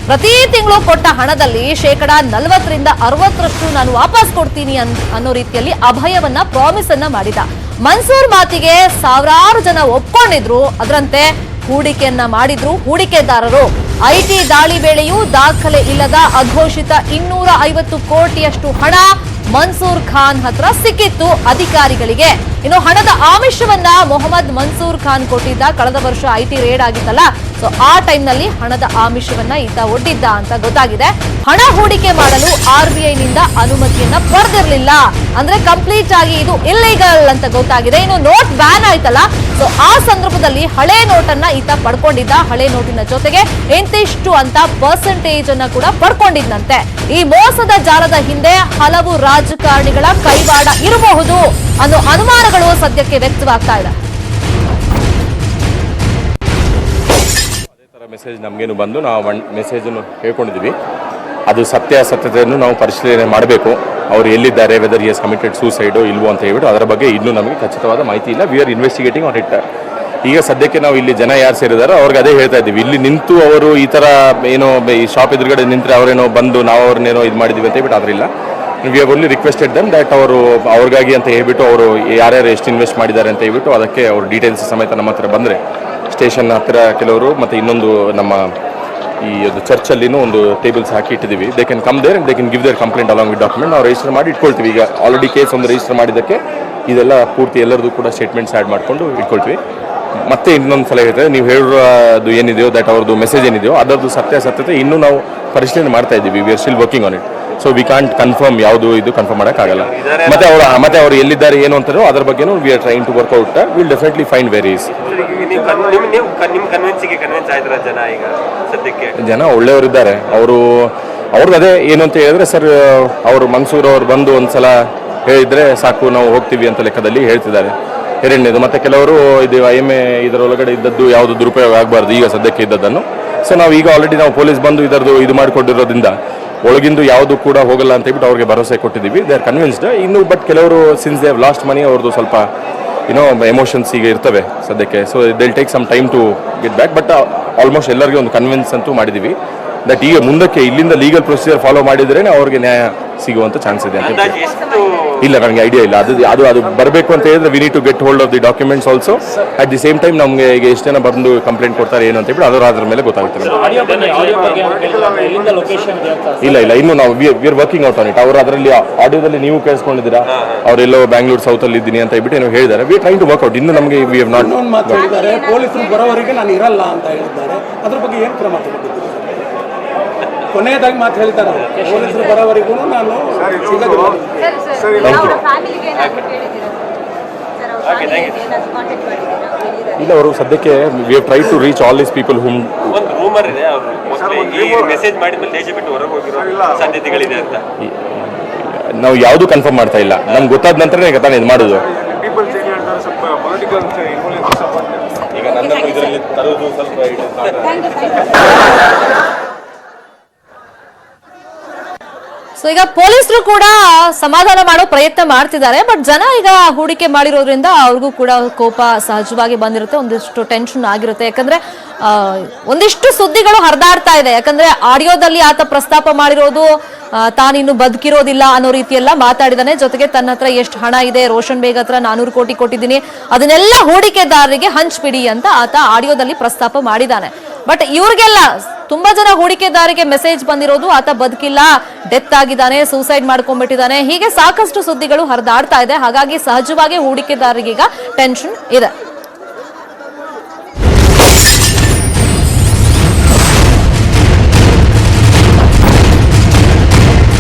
Speaker 1: ಪ್ರತಿ ತಿಂಗಳು ಕೊಟ್ಟ ಹಣದಲ್ಲಿ 40% ರಿಂದ 60% ನಾನು ವಾಪಸ್ ಕೊಡ್ತೀನಿ ಅನ್ನೋ ರೀತಿಯಲ್ಲಿ ಅಭಯವನ್ನ ಪ್ರಾಮಿಸ್ ಅನ್ನ ಮಾಡಿದ. ಮನ್ಸೂರ್ ಮಾತಿಗೆ ಸಾವಿರಾರು ಜನ ಒಪ್ಕೊಂಡಿದ್ರು. ಅದರಂತೆ ಹೂಡಿಕೆಯನ್ನ ಮಾಡಿದ್ರು ಹೂಡಿಕೆದಾರರು. ಐಟಿ ದಾಳಿ ವೇಳೆಯೂ ದಾಖಲೆ ಇಲ್ಲದ ಅಘೋಷಿತ 250 ಕೋಟಿಯಷ್ಟು ಹಣ ಮನ್ಸೂರ್ ಖಾನ್ ಹತ್ರ ಸಿಕ್ಕಿತ್ತು ಅಧಿಕಾರಿಗಳಿಗೆ. ಇನ್ನು ಹಣದ ಆಮಿಷವನ್ನ ಮೊಹಮ್ಮದ್ ಮನ್ಸೂರ್ ಖಾನ್ ಕೊಟ್ಟಿದ್ದ. ಕಳೆದ ವರ್ಷ ಐಟಿ ರೇಡ್ ಆಗಿತ್ತಲ್ಲ, ಸೊ ಆ ಟೈಮ್ ನಲ್ಲಿ ಹಣದ ಆಮಿಷವನ್ನ ಈತ ಒಡ್ಡಿದ್ದ ಅಂತ ಗೊತ್ತಾಗಿದೆ. ಹಣ ಹೂಡಿಕೆ ಮಾಡಲು RBIನಿಂದ ಅನುಮತಿಯನ್ನ ಪಡೆದಿರಲಿಲ್ಲ. ಅಂದ್ರೆ ಕಂಪ್ಲೀಟ್ ಆಗಿ ಇದು ಇಲ್ಲಿಗಲ್ ಅಂತ ಗೊತ್ತಾಗಿದೆ. ಇನ್ನು ನೋಟ್ ಬ್ಯಾನ್ ಆಯ್ತಲ್ಲ, ಸೊ ಆ ಸಂದರ್ಭದಲ್ಲಿ ಹಳೆ ನೋಟನ್ನ ಈತ ಪಡ್ಕೊಂಡಿದ್ದ. ಹಳೆ ನೋಟಿನ ಜೊತೆಗೆ ಎಂತಿಷ್ಟು ಅಂತ ಪರ್ಸೆಂಟೇಜ್ ಅನ್ನ ಕೂಡ ಪಡ್ಕೊಂಡಿದ್ದಂತೆ. ಈ ಮೋಸದ ಜಾಲದ ಹಿಂದೆ ಹಲವು ರಾಜಕಾರಣಿಗಳ ಕೈವಾಡ ಇರಬಹುದು ಅನ್ನೋ ಅನುಮಾನಗಳು ಸದ್ಯಕ್ಕೆ ವ್ಯಕ್ತವಾಗ್ತಾ ಇದೆ.
Speaker 8: ಮೆಸೇಜ್ ನಮಗೇನು ಬಂದು ನಾವು ಒಂದು ಮೆಸೇಜನ್ನು ಹೇಳ್ಕೊಂಡಿದ್ದೀವಿ. ಅದು ಸತ್ಯಾಸತ್ಯತೆಯನ್ನು ನಾವು ಪರಿಶೀಲನೆ ಮಾಡಬೇಕು. ಅವರು ಎಲ್ಲಿದ್ದಾರೆ, ವೆದರ್ ಎಸ್ ಕಮಿಟೆಡ್ ಸೂಸೈಡು ಇಲ್ವೋ ಅಂತ ಹೇಳ್ಬಿಟ್ಟು ಅದರ ಬಗ್ಗೆ ಇನ್ನೂ ನಮಗೆ ಖಚಿತವಾದ ಮಾಹಿತಿ ಇಲ್ಲ. We are investigating on it. ಈಗ ಸದ್ಯಕ್ಕೆ ನಾವು ಇಲ್ಲಿ ಜನ ಯಾರು ಸೇರಿದಾರೋ ಅವ್ರಿಗೆ ಅದೇ ಹೇಳ್ತಾ ಇದ್ದೀವಿ. ಇಲ್ಲಿ ನಿಂತು ಅವರು ಈ ಥರ ಏನೋ ಈ ಶಾಪ್ ಎದುರುಗಡೆ ನಿಂತರೆ ಅವರೇನೋ ಬಂದು ನಾವು ಅವ್ರನ್ನೇನೋ ಇದು ಮಾಡಿದ್ದೀವಿ ಅಂತ ಹೇಳ್ಬಿಟ್ಟು ಅದರಿಲ್ಲ. We have only requested them that ಅವರು ಅವ್ರಿಗಾಗಿ ಅಂತ ಹೇಳ್ಬಿಟ್ಟು ಅವರು ಯಾರ್ಯಾರು ಎಷ್ಟು ಇನ್ವೆಸ್ಟ್ ಮಾಡಿದ್ದಾರೆ ಅಂತ ಹೇಳ್ಬಿಟ್ಟು ಅದಕ್ಕೆ ಅವ್ರ ಡೀಟೇಲ್ಸ್ ಸಮೇತ ನಮ್ಮ ಹತ್ರ ಬಂದರೆ ಸ್ಟೇಷನ್ ಹತ್ತಿರ ಕೆಲವರು ಮತ್ತು ಇನ್ನೊಂದು ನಮ್ಮ ಈ ಒಂದು ಚರ್ಚಲ್ಲಿನೂ ಒಂದು ಟೇಬಲ್ಸ್ ಹಾಕಿ ಇಟ್ಟಿದ್ದೀವಿ. They can come there and they can give their complaint along with document. ನಾವು ರಿಜಿಸ್ಟರ್ ಮಾಡಿ ಇಟ್ಕೊಳ್ತೀವಿ. ಈಗ ಆಲ್ರೆಡಿ ಕೇಸ್ ಒಂದು ರಿಜಿಸ್ಟರ್ ಮಾಡಿದ್ದಕ್ಕೆ ಇದೆಲ್ಲ ಪೂರ್ತಿ ಎಲ್ಲರದು ಕೂಡ ಸ್ಟೇಟ್ಮೆಂಟ್ಸ್ ಆ್ಯಡ್ ಮಾಡಿಕೊಂಡು ಇಟ್ಕೊಳ್ತೀವಿ. ಮತ್ತೆ ಇನ್ನೊಂದು ಸಲ ಹೇಳ್ತಾರೆ, ನೀವು ಹೇಳೋದು ಏನಿದೆಯೋ ದಟ್ ಅವ್ರದ್ದು ಮೆಸೇಜ್ ಏನಿದೆಯೋ ಅದರದ್ದು ಸತ್ಯಾಸತ್ಯತೆ ಇನ್ನೂ ನಾವು ಪರಿಶೀಲನೆ ಮಾಡ್ತಾ ಇದ್ದೀವಿ. We are still working on it. So we can't confirm ಯಾವುದು ಇದು ಕನ್ಫರ್ಮ್ ಮಾಡೋಕ್ಕಾಗಲ್ಲ. ಮತ್ತೆ ಅವರು ಎಲ್ಲಿದ್ದಾರೆ ಏನು ಅಂತಾರೋ ಅದ್ರ ಬಗ್ಗೆನೂ we are trying to work out. Will definitely find ways. ಜನ ಒಳ್ಳೆಯವರಿದ್ದಾರೆ. ಅವ್ರಿಗೆ ಅದೇ ಏನು ಅಂತ ಹೇಳಿದ್ರೆ, ಸರ್ ಅವರು ಮನ್ಸೂರ್ ಅವ್ರು ಬಂದು ಒಂದ್ಸಲ ಹೇಳಿದ್ರೆ ಸಾಕು ನಾವು ಹೋಗ್ತೀವಿ ಅಂತ ಲೆಕ್ಕದಲ್ಲಿ ಹೇಳ್ತಿದ್ದಾರೆ. ಎರಡನೇದು ಮತ್ತೆ ಕೆಲವರು ಇದು IMA ಇದರೊಳಗಡೆ ಇದ್ದದ್ದು ಯಾವುದು ದುರುಪಯೋಗ ಆಗಬಾರ್ದು ಈಗ ಸದ್ಯಕ್ಕೆ ಇದ್ದದ್ದನ್ನು. ಸೊ ನಾವು ಈಗ ಆಲ್ರೆಡಿ ನಾವು ಪೊಲೀಸ್ ಬಂದು ಇದರದ್ದು ಇದು ಮಾಡಿಕೊಂಡಿರೋದ್ರಿಂದ ಒಳಗಿಂದು ಯಾವುದು ಕೂಡ ಹೋಗಲ್ಲ ಅಂತ ಹೇಳ್ಬಿಟ್ಟು ಅವ್ರಿಗೆ ಭರವಸೆ ಕೊಟ್ಟಿದ್ದೀವಿ. They are convinced. ಇನ್ನು ಬಟ್ ಕೆಲವರು since they have lost money ಅವ್ರದ್ದು ಸ್ವಲ್ಪ ಎಮೋಷನ್ಸ್ ಈಗ ಇರ್ತವೆ ಸದ್ಯಕ್ಕೆ. So they will take some time to get back. But almost ಎಲ್ಲರಿಗೂ ಒಂದು ಕನ್ವಿನ್ಸ್ ಅಂತೂ ಮಾಡಿದ್ದೀವಿ ದಟ್ ಈಗ ಮುಂದಕ್ಕೆ ಇಲ್ಲಿಂದ ಲೀಗಲ್ ಪ್ರೊಸೀಜರ್ ಫಾಲೋ ಮಾಡಿದ್ರೇ ಅವ್ರಿಗೆ ನ್ಯಾಯ ಸಿಗುವಂಥ ಚಾನ್ಸ್ ಇದೆ ಅಂತ. ಇಲ್ಲ, ನನಗೆ ಐಡಿಯಾ ಇಲ್ಲ. ಅದು ಬರಬೇಕು ಅಂತ ಹೇಳಿದ್ರೆ we need to get hold of the documents also. At the same time ನಮಗೆ ಈಗ ಎಷ್ಟು ಜನ ಬಂದು ಕಂಪ್ಲೇಂಟ್ ಕೊಡ್ತಾರೆ ಏನು ಅಂತ ಹೇಳ್ಬಿಟ್ಟು ಅದ್ರ ಮೇಲೆ ಗೊತ್ತಾಗ್ತದೆ. ಇಲ್ಲ ಇನ್ನು ನಾವು we are working out on it. ಅವರು ಅದರಲ್ಲಿ ಆಡಿಯೋದಲ್ಲಿ ನೀವು ಕೇಳಿಸ್ಕೊಂಡಿದ್ದೀರಾ, ಅವರೆಲ್ಲೋ ಬ್ಯಾಂಗ್ಳೂರ್ ಸೌತಲ್ಲಿ ಇದ್ದೀನಿ ಅಂತ ಹೇಳ್ಬಿಟ್ಟು ಏನೋ ಹೇಳಿದ್ದಾರೆ. We trying to work out. ಇನ್ನು ನಮಗೆ ವಿ ಹ್ಯಾವ್ ನಾಟ್.
Speaker 15: ಪೊಲೀಸರು ಬರೋವರೆಗೆ ನಾನು ಇರಲ್ಲ ಅಂತ ಹೇಳಿದ್ದಾರೆ. ಅದ್ರ ಬಗ್ಗೆ ಏನು ಕ್ರಮ ತಗೊಂಡಿದ್ದೀರಿ? ಕೊನೆಯದಾಗಿ ಮಾತು ಹೇಳ್ತಾರೆ, ಪೊಲೀಸರು ಬರೋವರೆಗೂ ನಾನು
Speaker 8: ಇಲ್ಲ. ಅವರು ಸದ್ಯಕ್ಕೆ we have try to reach all these people hmm
Speaker 16: rumour ಇದೆ. ಅವರು ಮೆಸೇಜ್ ಮಾಡಿದ್ಮೇಲೆ ದೇಶ ಬಿಟ್ಟು ಹೊರಗೆ ಹೋಗಿರೋ ಸಾಧ್ಯತೆಗಳಿದೆ ಅಂತ
Speaker 8: ನಾವು ಯಾವುದು ಕನ್ಫರ್ಮ್ ಮಾಡ್ತಾ ಇಲ್ಲ. ನಮ್ಗೆ ಗೊತ್ತಾದ ನಂತರನೇ ತಾನೇ ಇದು ಮಾಡೋದು. ಈಗ ನನ್ನ ಇದರಲ್ಲಿ ತರೋದು ಸ್ವಲ್ಪ
Speaker 1: ಸೊ ಈಗ ಪೊಲೀಸರು ಕೂಡ ಸಮಾಧಾನ ಮಾಡೋ ಪ್ರಯತ್ನ ಮಾಡ್ತಿದ್ದಾರೆ. ಬಟ್ ಜನ ಈಗ ಹೂಡಿಕೆ ಮಾಡಿರೋದ್ರಿಂದ ಅವ್ರಿಗೂ ಕೂಡ ಕೋಪ ಸಹಜವಾಗಿ ಬಂದಿರುತ್ತೆ, ಒಂದಿಷ್ಟು ಟೆನ್ಷನ್ ಆಗಿರುತ್ತೆ. ಯಾಕಂದ್ರೆ ಒಂದಿಷ್ಟು ಸುದ್ದಿಗಳು ಹರಿದಾಡ್ತಾ ಇದೆ. ಯಾಕಂದ್ರೆ ಆಡಿಯೋದಲ್ಲಿ ಆತ ಪ್ರಸ್ತಾಪ ಮಾಡಿರೋದು ತಾನಿನ್ನು ಬದುಕಿರೋದಿಲ್ಲ ಅನ್ನೋ ರೀತಿಯೆಲ್ಲ ಮಾತಾಡಿದಾನೆ. ಜೊತೆಗೆ ತನ್ನ ಹತ್ರ ಎಷ್ಟು ಹಣ ಇದೆ, ರೋಷನ್ ಬೇಗ್ ಹತ್ರ 400 ಕೋಟಿ ಕೊಟ್ಟಿದ್ದೀನಿ, ಅದನ್ನೆಲ್ಲ ಹೂಡಿಕೆದಾರರಿಗೆ ಹಂಚ್ಬಿಡಿ ಅಂತ ಆತ ಆಡಿಯೋದಲ್ಲಿ ಪ್ರಸ್ತಾಪ ಮಾಡಿದಾನೆ. ಬಟ್ ಇವ್ರಿಗೆಲ್ಲ ತುಂಬಾ ಜನ ಹೂಡಿಕೆದಾರರಿಗೆ ಮೆಸೇಜ್ ಬಂದಿರೋದು ಆತ ಬದುಕಿಲ್ಲ, ಡೆತ್ ಆಗಿದ್ದಾನೆ, ಸೂಸೈಡ್ ಮಾಡ್ಕೊಂಡ್ಬಿಟ್ಟಿದ್ದಾನೆ, ಹೀಗೆ ಸಾಕಷ್ಟು ಸುದ್ದಿಗಳು ಹರಿದಾಡ್ತಾ ಇದೆ. ಹಾಗಾಗಿ ಸಹಜವಾಗಿ ಹೂಡಿಕೆದಾರರಿಗೀಗ ಟೆನ್ಷನ್ ಇದೆ.